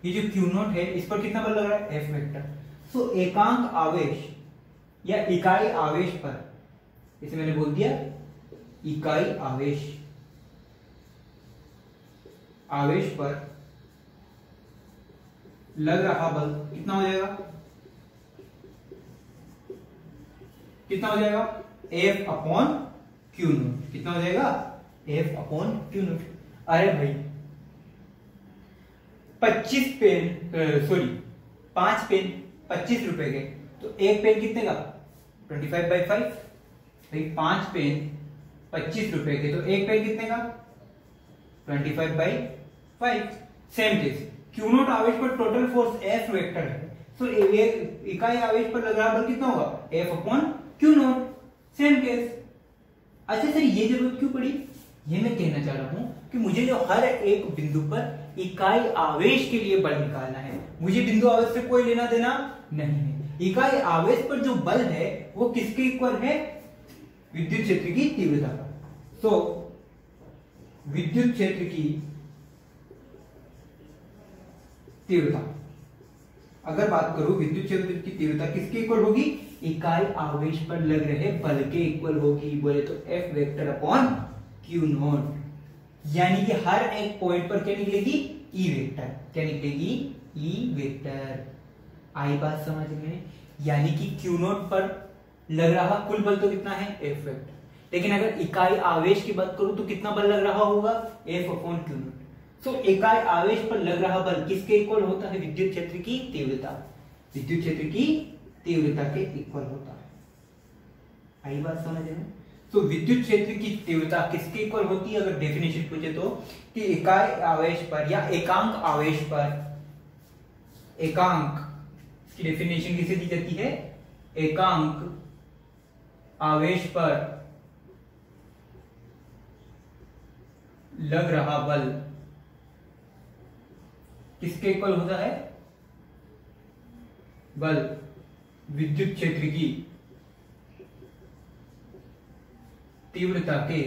ये जो क्यू नॉट है इस पर कितना बल लग रहा है, एफ वेक्टर। सो एकांक आवेश या इकाई आवेश पर, इसे मैंने बोल दिया इकाई आवेश पर लग रहा बल कितना हो जाएगा, कितना हो जाएगा, एफ अपॉन क्यू नॉट। कितना हो जाएगा, एफ अपॉन क्यू नॉट। अरे भाई 5 पेन 25 रुपए के, तो एक पेन कितने का, 25/5। भाई 5 पेन 25 रुपए के, तो एक पेन कितने का, 25/5। सेम केस क्यू नॉट आवेश पर टोटल फोर्स एफ वेक्टर है, तो इकाई आवेश पर लग रहा बल कितना होगा, F upon Q not. Same case. अच्छा सर ये जरूरत क्यों पड़ी, ये मैं कहना चाह रहा हूं कि मुझे जो हर एक बिंदु पर इकाई आवेश के लिए बल निकालना है, मुझे बिंदु आवेश से कोई लेना देना नहीं है। इकाई आवेश पर जो बल है वो किसके इक्वल है, विद्युत क्षेत्र की तीव्रता का। तो विद्युत क्षेत्र की तीव्रता, अगर बात करूं विद्युत क्षेत्र की तीव्रता किसके इक्वल होगी, इकाई आवेश पर लग रहे बल के इक्वल होगी। बोले तो F vector upon Q not. यानी कि हर एक पॉइंट पर क्या निकलेगी, ई वेक्टर। क्या निकलेगी, ई वेक्टर। आई बात समझ में। यानी कि क्यू नॉट पर लग रहा कुल बल तो कितना है, एफ वेक्टर। लेकिन अगर इकाई आवेश की बात करूं तो कितना बल लग रहा होगा, एफ अपॉन क्यू नॉट। सो इकाई आवेश पर लग रहा बल किसके इक्वल होता है, विद्युत क्षेत्र की तीव्रता। विद्युत क्षेत्र की तीव्रता के इक्वल होता है। आई बात समझ में। तो विद्युत क्षेत्र की तीव्रता किसके इक्वल होती है, अगर डेफिनेशन पूछे तो, कि इकाई आवेश पर या एकांक आवेश पर, एकांक की डेफिनेशन किसे दी जाती है, एकांक आवेश पर लग रहा बल किसके इक्वल होता है, बल विद्युत क्षेत्र की तीव्रता के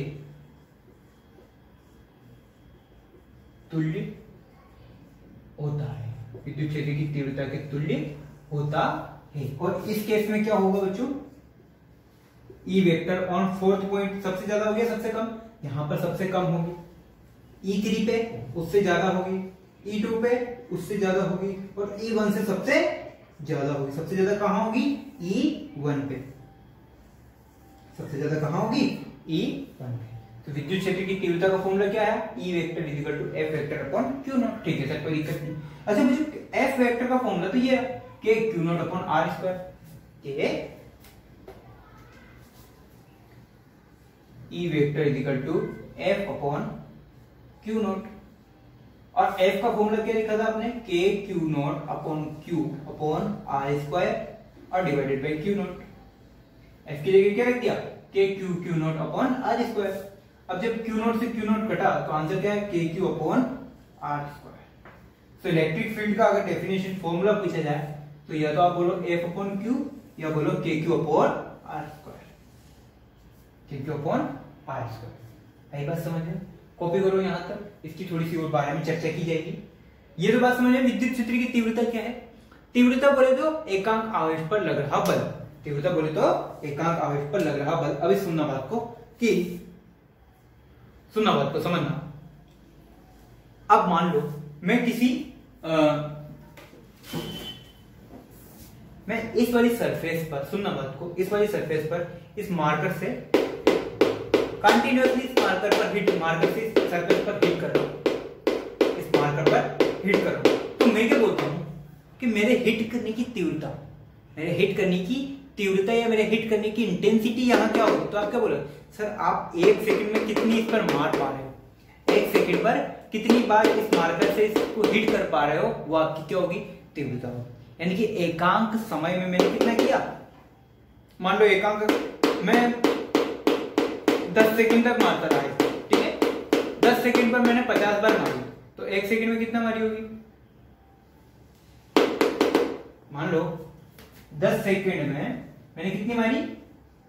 तुल्य होता है। विद्युत क्षेत्र की तीव्रता के तुल्य होता है। और इस केस में क्या होगा बच्चों, E vector on fourth point सबसे ज्यादा हो गया, सबसे कम, यहां पर सबसे कम होगी। E3 पे उससे ज्यादा होगी, E2 पे उससे ज्यादा होगी और E1 से सबसे ज्यादा होगी। सबसे ज्यादा कहां होगी? E1 पे। सबसे ज्यादा कहां होगी? E1 पे। तो विद्युत क्षेत्र की तीव्रता का फॉर्मूला क्या है? E vector is equal to F vector upon Q nought. ठीक है सर, कोई दिक्कत नहीं। अच्छा मुझे F वेक्टर का फॉर्मूला तो ये है कि Q naught upon R square, के E vector is equal to F upon Q naught. और F का फॉर्मूला क्या लिखा था आपने? K Q naught upon Q upon R square और divided by Q naught. F की जगह क्या रख दिया? K Q naught upon R square. अब जब Q नॉट से Q नॉट कटा तो आंसर क्या है? K Q upon R square. तो इलेक्ट्रिक फील्ड का अगर डेफिनेशन फॉर्मूला पूछा जाए तो या तो आप बोलो F अपॉन Q या बोलो K Q upon R square. K Q upon R square. यही बात समझ में? कॉपी करो यहां तक, इसकी थोड़ी सी और बारे में चर्चा की जाएगी। ये तो बात समझ में। विद्युत क्षेत्र की तीव्रता क्या है? तीव्रता बोले तो एकांक आवेश पर लग रहा बल। तीव्रता बोले तो एकांक आवेश पर लग रहा बल। अभी सुनना बात को, कि सुनना बात को, समझना। अब मान लो मैं किसी मैं इस वाली सरफेस पर, सुनना बात को, इस वाली सरफेस पर इस मार्कर से कंटिन्यूअसली इस मार्कर पर हिट, मार्कर से इस सरफेस पर हिट कर रहा हूं, इस मार्कर पर हिट कर रहा हूं। तो मैं क्या बोलता हूं कि मेरे हिट करने की तीव्रता, मेरे हिट करने की तीव्रता या मेरे हिट करने की इंटेंसिटी यहां क्या होगी? तो आप क्या बोलो? सर आप 1 सेकंड में कितनी इस पर मार पा रहे हो, 1 सेकंड पर कितनी बार इस मार्कर से इसको हिट कर पा रहे हो, वो आपकी क्या होगी? तीव्रता होगी। यानी कि एकांक समय में मैंने कितना किया? मान लो एकांक मैं 10 सेकंड तक मारता रहा, ठीक है। 10 सेकंड पर मैंने 50 बार मारी, तो 1 सेकंड में कितना मारी होगी? मान लो 10 सेकंड में मैंने कितनी मारी?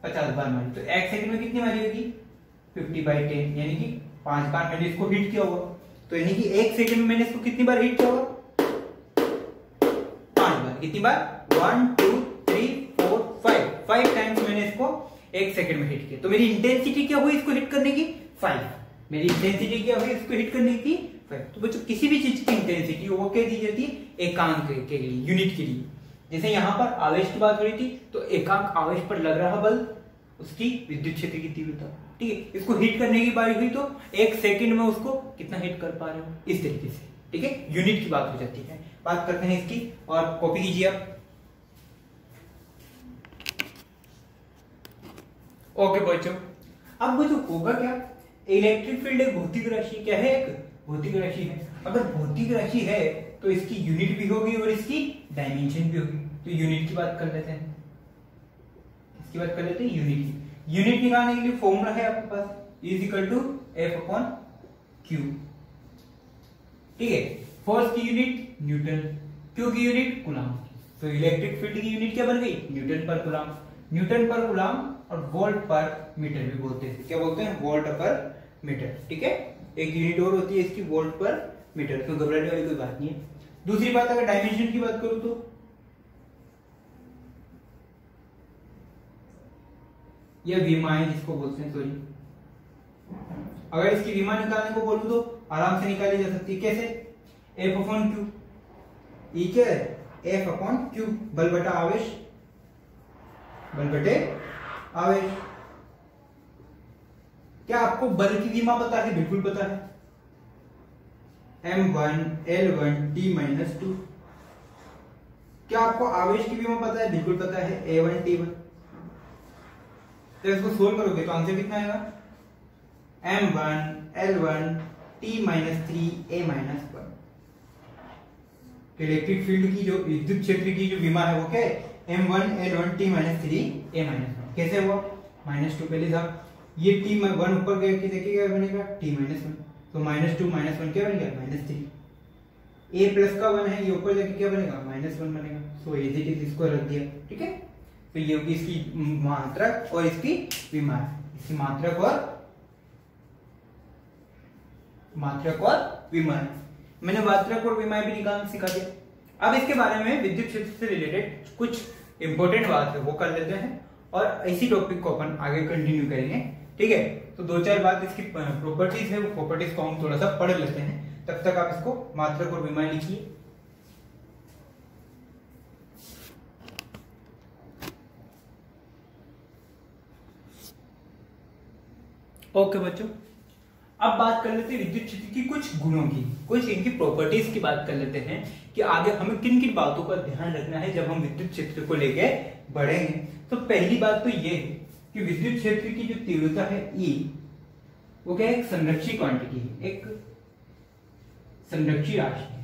50 बार मारी, तो 1 सेकंड में कितनी मारी होगी? 50/10, यानी कि 5 बार मैंने इसको हिट किया होगा। तो यानी कि 1 सेकंड में मैंने इसको कितनी बार हिट किया होगा? 5 बार। कितनी बार? 1 2 3 4 5 टाइम्स मैंने इसको 1 सेकंड में हिट किया। तो मेरी इंटेंसिटी क्या हुई इसको हिट करने की? 5। मेरी इंटेंसिटी क्या हुई इसको हिट करने की? 5। तो बच्चों किसी भी चीज की इंटेंसिटी वो क्या दी जाती है? एकांक के लिए, यूनिट के लिए। जैसे यहां पर आवेश की बात हो रही थी, तो एकांक आवेश पर लग रहा बल, उसकी विद्युत क्षेत्र की तीव्रता, ठीक है। इसको हिट करने की बारी हुई तो 1 सेकंड में उसको कितना हिट कर पा रहे हो, इस तरीके से, ठीक है। यूनिट की बात हो जाती है। बात करते हैं इसकी, और कॉपी कीजिए आप। ओके बच्चों, अब बच्चों होगा क्या? इलेक्ट्रिक फील्ड एक भौतिक राशि, क्या है? एक भौतिक राशि है। अगर भौतिक राशि है तो इसकी यूनिट भी होगी और इसकी डायमेंशन भी होगी। तो यूनिट की बात कर लेते हैं, इसकी बात कर लेते हैं यूनिट की। यूनिट निकालने के लिए फॉर्मूला है आपके पास, E = F/Q, ठीक है। फोर्स की यूनिट न्यूटन, क्यू की यूनिट कूलम। तो इलेक्ट्रिक फील्ड की यूनिट क्या बन गई? न्यूटन पर कूलम। न्यूटन पर कूलम और वोल्ट पर मीटर भी बोलते हैं। क्या बोलते हैं? वोल्ट पर मीटर, ठीक है। एक यूनिट और होती है इसकी, वोल्ट पर मीटर। तो घबराने वाली कोई बात नहीं है। दूसरी बात, अगर डायमेंशन की बात करूं तो यह विमा जिसको बोलते हैं, सॉरी, अगर इसकी विमा निकालने को बोलूं तो आराम से निकाली जा सकती है। कैसे? F/Q। E क्या है? F/Q, बल बटा आवेश, बल बटे आवेश। क्या आपको बल की विमा पता है? बिल्कुल पता है, M1 L1 T-2। क्या आपको आवेश की विमा पता है? बिल्कुल पता है, A1 T1। तो इसको सोल्व करोगे तो आंसर कितना आएगा? M1 L1 T-3 A-1। Electric field की जो विद्युत क्षेत्र की जो विमा है वो क्या है? M1 L1 T-3 A-1। कैसे हुआ? -2 पहले था, ये T1 ऊपर गया कि देखिए क्या बनेगा? T-1। तो -2 -1 क्या बन गया? -3। A प्लस का 1 है, ये ऊपर जाके क्या बनेगा? -1 बनेगा। सो एज इट इज इसको रख दिया, ठीक है। तो ये होगी इसकी मात्रक और इसकी विमा, इसकी मात्रक और विमा। मैंने मात्रक और विमा भी निकालना सिखा दिया। अब इसके बारे में विद्युत क्षेत्र से रिलेटेड कुछ इंपॉर्टेंट बात है वो कर लेते हैं, और इसी टॉपिक को अपन आगे कंटिन्यू करेंगे ठीक है, तो दो चार बात इसकी प्रॉपर्टीज है, वो प्रॉपर्टीज को हम थोड़ा सा पढ़ लेते हैं, तब तक आप इसको मात्रक और विमान लिखिए। ओके बच्चों, अब बात कर लेते हैं विद्युत क्षेत्र की कुछ गुणों की, कुछ इनकी प्रॉपर्टीज की बात कर लेते हैं कि आगे हमें किन किन बातों का ध्यान रखना है जब हम विद्युत क्षेत्र को लेके बढ़ेंगे। तो पहली बात तो ये है कि विद्युत क्षेत्र की जो तीव्रता है E, वो क्या है, एक संरक्षी क्वांटिटी है, एक संरक्षी राशि है।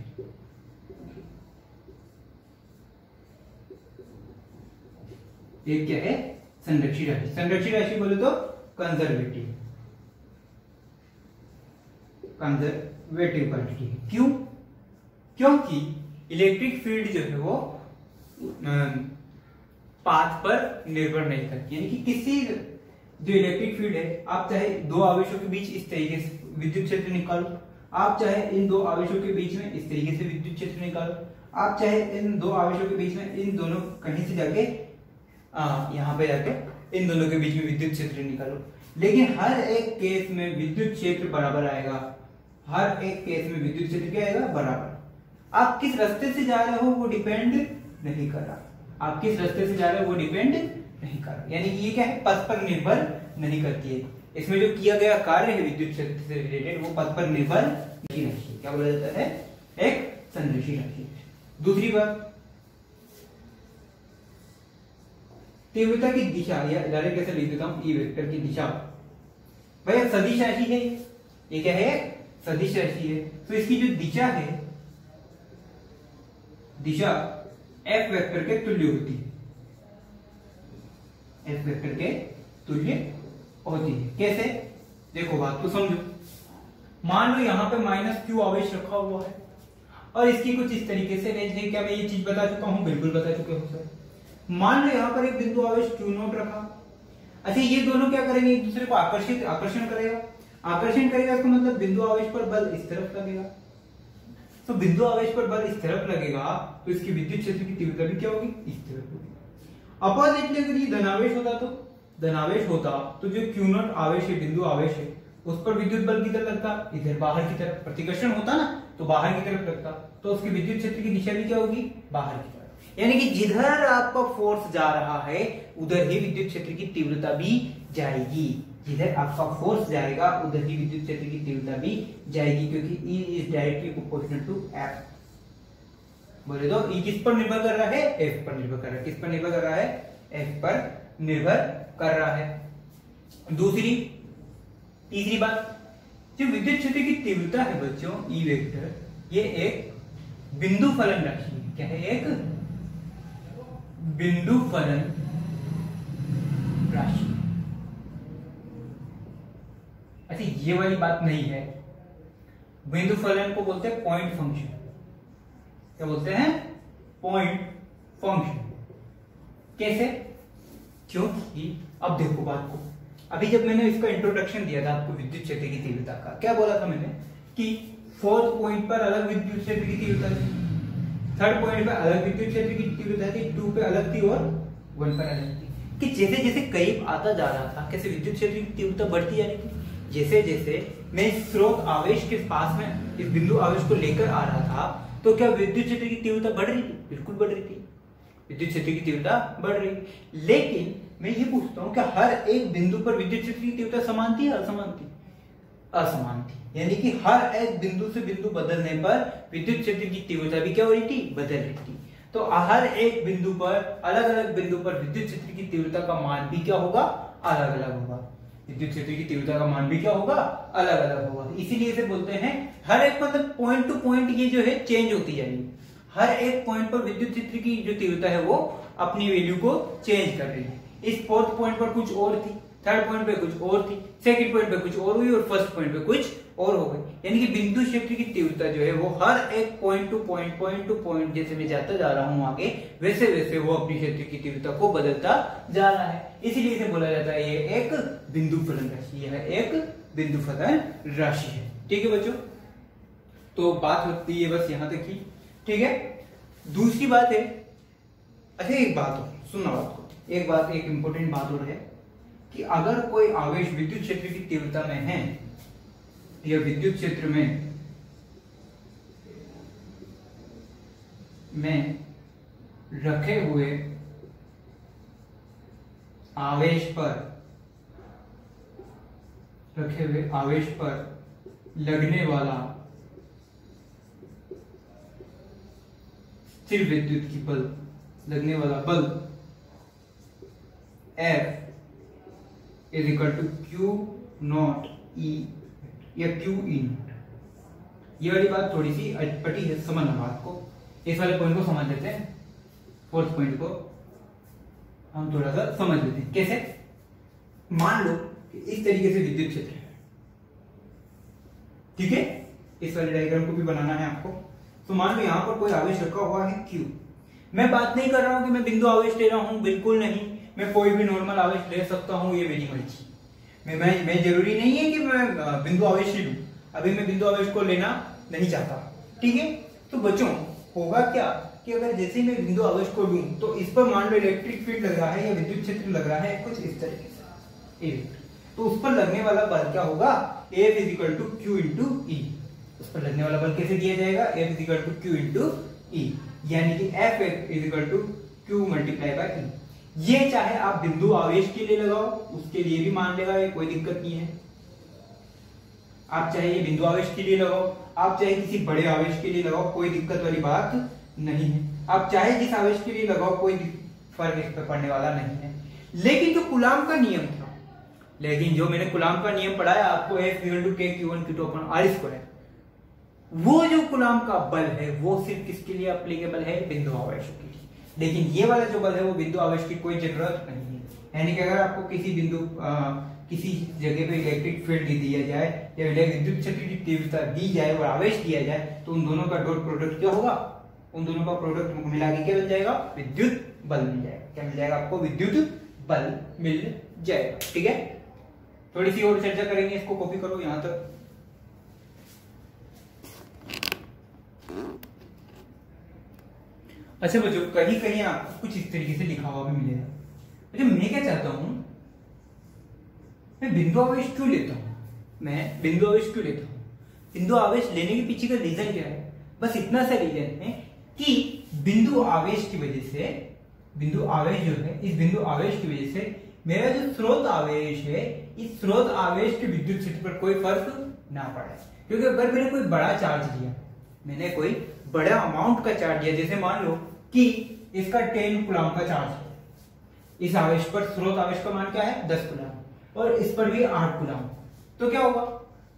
एक क्या है, संरक्षी राशि। संरक्षी राशि बोले तो कंजर्वेटिव क्वांटिटी है। क्यों? क्योंकि इलेक्ट्रिक फील्ड जो है वो पाथ पर निर्भर नहीं करती, यानी कि किसी जो इलेक्ट्रिक फील्ड है, आप चाहे दो आवेशों के बीच इस तरीके से विद्युत क्षेत्र निकालो, आप चाहे इन दो आवेशों के बीच में इस तरीके से विद्युत क्षेत्र निकालो, आप चाहे इन दो आवेशों के बीच में इन दोनों कहीं से जाके यहाँ पे जाके इन दोनों के बीच में विद्युत क्षेत्र निकालो, लेकिन हर एक केस में विद्युत क्षेत्र बराबर आएगा। हर एक केस में विद्युत क्षेत्र क्या आएगा, बराबर। आप किस रास्ते से जा रहे हो वो डिपेंड नहीं कर रहा, आप किस रास्ते से जा रहे हो वो डिपेंड नहीं कर रहा, यानी ये क्या है, पथ पर निर्भर नहीं करती है। इसमें जो किया गया कार्य है विद्युत क्षेत्र से रिलेटेड, वो पथ पर निर्भर नहीं रहती है। क्या बोला जाता है, एक संरक्षी राशि। दूसरी बात, तीव्रता की दिशा, या डायरेक्ट कैसे लिख देता हूं, ई वेक्टर की दिशा, भाई सदिश राशि है, ये क्या है, सदिश राशि है, तो इसकी जो दिशा है, दिशा एफ वेक्टर के तुल्य होती है, एफ वेक्टर के तुल्य होती है। कैसे, देखो बात को समझो। मान लो यहां पे माइनस क्यू आवेश रखा हुआ है और इसकी कुछ इस तरीके से रेंज है। क्या मैं ये चीज बता चुका हूं? बिल्कुल बता चुके हो सर। मान लो यहां पर एक बिंदु आवेश क्यू नोट रखा। अच्छा, ये दोनों क्या करेंगे, एक दूसरे को आकर्षण करेगा। आकर्षण करेगा इसका मतलब बिंदु आवेश पर बल इस तरफ लगेगा। तो बिंदु आवेश पर बल इस तरफ लगेगा तो इसकी विद्युत क्षेत्र की तीव्रता भी क्या होगी, इस तरफ होगी। अपोजिटली अगर ये धनावेश होता तो जो क्यू नॉट आवेश है, बिंदु आवेश है, उस पर विद्युत बल किधर लगता, इधर बाहर की तरफ। प्रतिकर्षण होता ना तो बाहर की तरफ लगता, तो उसकी विद्युत क्षेत्र की दिशा भी क्या होगी, बाहर की तरफ। यानी कि जिधर आपका फोर्स जा रहा है उधर ही विद्युत क्षेत्र की तीव्रता भी जाएगी। जिधर आपका फोर्स जाएगा उधर ही विद्युत क्षेत्र की तीव्रता भी जाएगी, क्योंकि E is directly proportional to F। बोले तो E किस पर निर्भर कर रहा है, F पर निर्भर कर रहा है। किस पर निर्भर कर रहा है, F पर निर्भर कर रहा है। तीसरी बात, जो विद्युत क्षेत्र की तीव्रता है बच्चों, E वेक्टर, ये एक बिंदु फलन राशि है। क्या है, एक बिंदु फलन राशि। अच्छा, ये वाली बात नहीं है। बिंदु फलन को बोलते हैं पॉइंट फंक्शन। क्या बोलते हैं, पॉइंट फंक्शन। कैसे, क्योंकि अब देखो बात को, अभी जब मैंने इसका इंट्रोडक्शन दिया था आपको विद्युत क्षेत्र की तीव्रता का, क्या बोला था मैंने कि फोर्थ पॉइंट पर अलग विद्युत क्षेत्र की तीव्रता थी, थर्ड पॉइंट पर अलग विद्युत क्षेत्र की तीव्रता थी, 2 पे अलग थी और 1 पर अलग थी। कि जैसे जैसे करीब आता जा रहा था, कैसे विद्युत क्षेत्र की तीव्रता बढ़ती जा रही थी। जैसे जैसे मैं इस स्रोत आवेश के पास में इस बिंदु आवेश को लेकर आ रहा था, तो क्या विद्युत क्षेत्र की तीव्रता बढ़ रही थी? बिल्कुल बढ़ रही थी, विद्युत क्षेत्र की तीव्रता बढ़ रही। लेकिन मैं ये पूछता हूं कि हर एक बिंदु पर विद्युत क्षेत्र की तीव्रता समान थी या असमान थी? असमान थी। यानी कि हर एक बिंदु से बिंदु बदलने पर विद्युत क्षेत्र की तीव्रता भी क्या हो रही थी, बदल रही थी। तो हर एक बिंदु पर, अलग अलग बिंदु पर विद्युत क्षेत्र की तीव्रता का मान भी क्या होगा, अलग अलग होगा। विद्युत क्षेत्र की तीव्रता का मान भी क्या होगा, अलग अलग होगा। इसीलिए इसे बोलते हैं हर एक, मतलब पॉइंट टू पॉइंट ये जो है चेंज होती जाएगी। हर एक पॉइंट पर विद्युत क्षेत्र की जो तीव्रता है वो अपनी वैल्यू को चेंज कर रही है। इस फोर्थ पॉइंट पर कुछ और थी, थर्ड पॉइंट पे कुछ और थी, सेकंड पॉइंट पे कुछ और हुई और फर्स्ट पॉइंट पे कुछ और हो गई। यानी कि बिंदु क्षेत्र की तीव्रता जो है वो हर एक पॉइंट टू पॉइंट जैसे मैं जाता जा रहा हूं आगे, वैसे वैसे वो अपनी क्षेत्र की तीव्रता को बदलता जा रहा है। इसीलिए इसे बोला जाता है ये एक बिंदु फलन राशि, यह एक बिंदु फलन राशि है। ठीक है बच्चों, तो बात होती है बस यहां तक ही। ठीक है, दूसरी बात है, अच्छा एक बात हो, सुनना बात को, एक इंपॉर्टेंट बात और है कि अगर कोई आवेश विद्युत क्षेत्र की तीव्रता में है या विद्युत क्षेत्र में रखे हुए आवेश पर लगने वाला स्थिर विद्युत की बल लगने वाला बल F is equal to Q nought E या Q E नॉट। ये वाली बात थोड़ी सी अटपटी है, समझना बात को। इस वाले पॉइंट को समझ लेते हैं, फोर्थ पॉइंट को हम थोड़ा सा समझ लेते हैं। कैसे? मान लो कि इस तरीके से विद्युत क्षेत्र है, ठीक है। इस वाले डायग्राम को भी बनाना है आपको। तो मान लो यहां पर कोई आवेश रखा हुआ है Q। मैं बात नहीं कर रहा हूं कि मैं बिंदु आवेश ले रहा हूं, बिल्कुल नहीं। मैं कोई भी नॉर्मल आवेश ले सकता हूं, ये मेरी मर्जी। मैं जरूरी नहीं है कि मैं बिंदु आवेश ही लूं। अभी मैं बिंदु आवेश को लेना नहीं चाहता, ठीक है। तो बच्चों होगा क्या कि अगर जैसे मैं बिंदु आवेश को लूं तो इस पर मान लो इलेक्ट्रिक फील्ड लग रहा है या विद्युत क्षेत्र लग रहा है कुछ इस तरीके से, तो उस पर लगने वाला बल क्या होगा? F is equal to Q into E। उस पर लगने वाला बल कैसे दिया जाएगा? F is equal to Q into E, यानी कि F is equal to Q multiply by E। ये चाहे आप बिंदु आवेश के लिए लगाओ, उसके लिए भी मान लेगा, ये कोई दिक्कत नहीं है। आप चाहे ये बिंदु आवेश के लिए लगाओ, आप चाहे किसी बड़े आवेश के लिए लगाओ, कोई दिक्कत वाली बात नहीं है। आप चाहे जिस आवेश के लिए लगाओ, कोई फर्क इस पर पड़ने वाला नहीं है। लेकिन जो कूलाम का नियम था, लेकिन जो मैंने कूलाम का नियम पढ़ाया आपको, F equal to K Q1 Q2 upon R square, वो जो कूलाम का बल है वो सिर्फ किसके लिए एप्लीकेबल है? बिंदु आवेश के लिए। लेकिन ये वाला जो बल है वो बिंदु आवेश की कोई जरूरत नहीं है। यानी कि अगर आपको किसी बिंदु किसी जगह पे इलेक्ट्रिक फील्ड दिया जाए या विद्युत क्षेत्र की तीव्रता दी जाए और आवेश दिया जाए, तो उन दोनों का डॉट प्रोडक्ट क्या होगा? उन दोनों का प्रोडक्ट मिला के क्या मिल जाएगा? विद्युत बल मिल जाएगा। क्या मिल जाएगा आपको? विद्युत बल मिल जाएगा, ठीक है। थोड़ी सी और चर्चा करेंगे, इसको कॉपी करो यहां तक। अच्छा बच्चों, कहीं कहीं आपको कुछ इस तरीके से लिखा हुआ भी मिलेगा। अच्छा, मैं क्या चाहता हूं, मैं बिंदु आवेश क्यों लेता हूं? मैं बिंदु आवेश क्यों लेता हूं? बिंदु आवेश लेने के पीछे का रीजन क्या है? बस इतना सा रीजन है कि बिंदु आवेश की वजह से, बिंदु आवेश जो है, इस बिंदु आवेश की वजह से मेरा जो स्रोत आवेश है, इस स्रोत आवेश के विद्युत क्षेत्र पर कोई फर्क ना पड़े। क्योंकि अगर मैंने कोई बड़ा चार्ज दिया, मैंने कोई बड़ा अमाउंट का चार्ज दिया, जैसे मान लो कि इसका 10 कूलाम का चार्ज है, इस आवेश पर स्रोत आवेश का मान क्या है? 10 कूलाम, और इस पर भी 8 कूलाम, तो क्या होगा?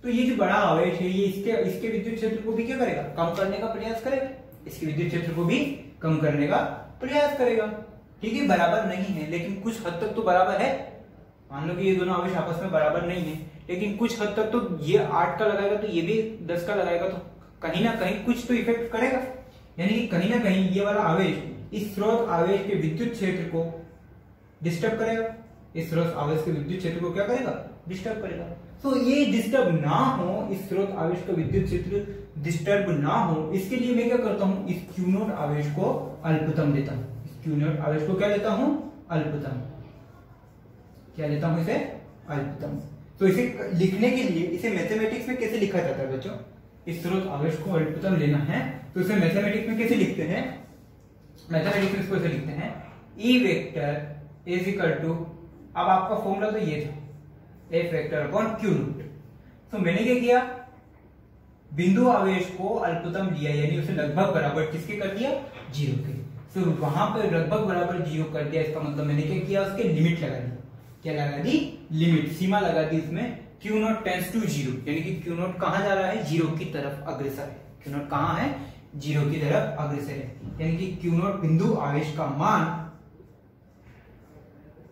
तो ये जो बड़ा आवेश है ये इसके विद्युत क्षेत्र को भी क्या करेगा? कम करने का प्रयास करेगा। इसके विद्युत क्षेत्र को भी कम करने का प्रयास करेगा, ठीक है। बराबर नहीं है, लेकिन कुछ हद तक तो बराबर है। मान लो कि ये दोनों आवेश आपस में बराबर नहीं है, लेकिन कुछ हद तक तो ये 8 का लगाएगा तो ये भी 10 का लगाएगा, तो कहीं ना कहीं कुछ तो इफेक्ट करेगा। यानी कि कहीं ना कहीं ये वाला आवेश इस स्रोत आवेश के विद्युत क्षेत्र को डिस्टर्ब करेगा। इस स्रोत आवेश के विद्युत क्षेत्र को क्या करेगा? डिस्टर्ब करेगा। तो ये डिस्टर्ब ना हो, इस स्रोत आवेश का विद्युत क्षेत्र डिस्टर्ब ना हो, इसके लिए मैं क्या करता हूं? इस Q नॉट आवेश को अल्पतम देता हूं। इस Q नॉट आवेश को क्या लेता हूं? अल्पतम। क्या लेता हूं? इसे अल्पतम। तो इसे लिखने के लिए इसे मैथमेटिक्स में कैसे लिखा जाता है बच्चों? इस स्रोत आवेश को अल्पतम लेना है तो इसे मैथमेटिक्स में कैसे लिखते हैं? मैथमेटिक्स में इसको ऐसे लिखते हैं, E vector is equal to, अब आपका फॉर्मूला तो ये था, F vector upon Q nought. तो मैंने क्या किया? बिंदु आवेश को अल्पतम लिया, यानी उसे लगभग बराबर किसके कर दिया? 0 के। तो वहां पर लगभग बराबर 0 कर दिया, इसका मतलब मैंने क्या किया? उसके लिमिट लगा दी। क्या लगा दी? लिमिट, सीमा लगा दी उसमें। Q नॉट टेंड्स टू 0, यानी कि Q नॉट कहां जा रहा है? 0 की तरफ अग्रसर है। Q नॉट कहां है? 0 की तरफ अग्रसर है, यानी कि Q नॉट बिंदु आवेश का मान,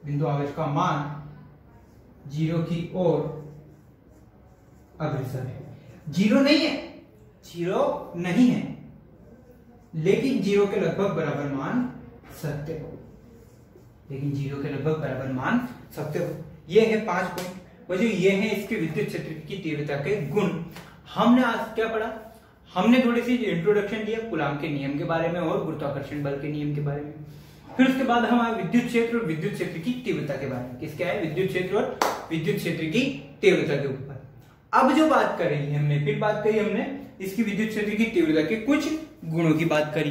बिंदु आवेश का मान 0 की ओर अग्रसर है। 0 नहीं है, 0 नहीं है, लेकिन 0 के लगभग बराबर मान सकते हो, लेकिन 0 के लगभग बराबर मान सकते हो। ये है 5 पॉइंट। वजह ये है इसके विद्युत क्षेत्र की तीव्रता के गुण। हमने आज क्या पढ़ा? हमने थोड़ी सी इंट्रोडक्शन दिया कूलाम के नियम के बारे में और गुरुत्वाकर्षण बल के नियम के बारे में। फिर उसके बाद हम आए विद्युत क्षेत्र और विद्युत क्षेत्र की तीव्रता के बारे में। किसके आए? विद्युत क्षेत्र और विद्युत क्षेत्र की तीव्रता के ऊपर। अब जो बात करी हमने, फिर बात करी हमने इसकी विद्युत क्षेत्र की तीव्रता के कुछ गुणों की बात करी,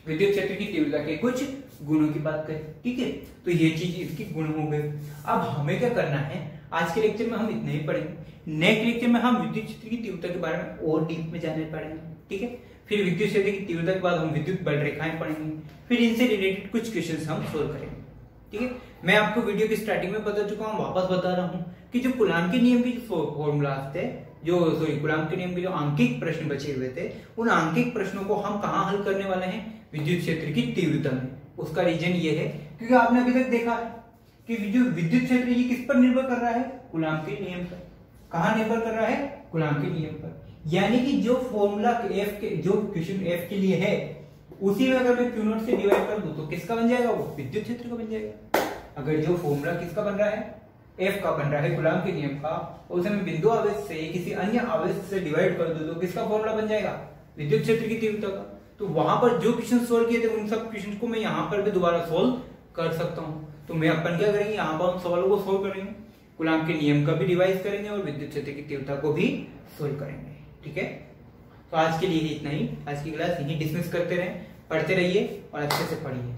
विद्युत क्षेत्र की तीव्रता के कुछ गुणों की बात करी। ठीक है, तो ये चीज इसकी गुण हो गए। अब हमें क्या करना है, आज के लेक्चर में हम इतना ही पढ़ेंगे। नेक्स्ट लेक्चर में हम विद्युत क्षेत्र की तीव्रता के बारे में और डीप में जाने पड़ेंगे। ठीक है, फिर विद्युत क्षेत्र की तीव्रता के बाद हम विद्युत बल रेखाएं पढ़ेंगे, फिर इनसे रिलेटेड कुछ क्वेश्चंस हम सोल्व करेंगे। ठीक है, मैं आपको वीडियो की स्टार्टिंग में बता चुका हूं, वापस बता रहा हूं कि जो कूलाम के नियम के जो फॉर्मूलाज थे, कूलाम के नियम के जो आंकिक प्रश्न बचे हुए थे, उन आंकिक प्रश्नों को हम कहां हल करने वाले हैं? विद्युत क्षेत्र की तीव्रता में। उसका रीजन ये है क्योंकि आपने अभी तक देखा है कि जो विद्युत क्षेत्र ये किस पर निर्भर कर रहा है? कूलाम के नियम पर। कहां निर्भर कर रहा है? कूलाम के नियम पर। यानी कि जो फॉर्मूला एफ के, जो क्वेश्चन एफ के लिए है, उसी में अगर मैं क्यू नॉट से डिवाइड कर दूं तो किसका बन जाएगा? वो विद्युत क्षेत्र का बन जाएगा। अगर जो फॉर्मूला किसका बन रहा है? एफ का बन रहा है, कूलाम के नियम का, और उसे मैं बिंदु आवेश से किसी अन्य आवेश से डिवाइड कर दूं तो किसका फॉर्मूला बन जाएगा? विद्युत क्षेत्र की तीव्रता का। तो वहां पर जो क्वेश्चन सोल्व किए थे उन सब क्वेश्चन को मैं यहाँ पर भी दोबारा सोल्व कर सकता हूँ। तो मैं अपन क्या करेंगे, यहाँ पर उन सवालों को सोल्व करेंगे, कूलाम के नियम का भी रिवाइज करेंगे और विद्युत क्षेत्र की तीव्रता को भी सोल्व करेंगे। ठीक है, तो आज के लिए इतना ही। आज की क्लास यही डिसमिस करते रहे, पढ़ते रहिए और अच्छे से पढ़िए।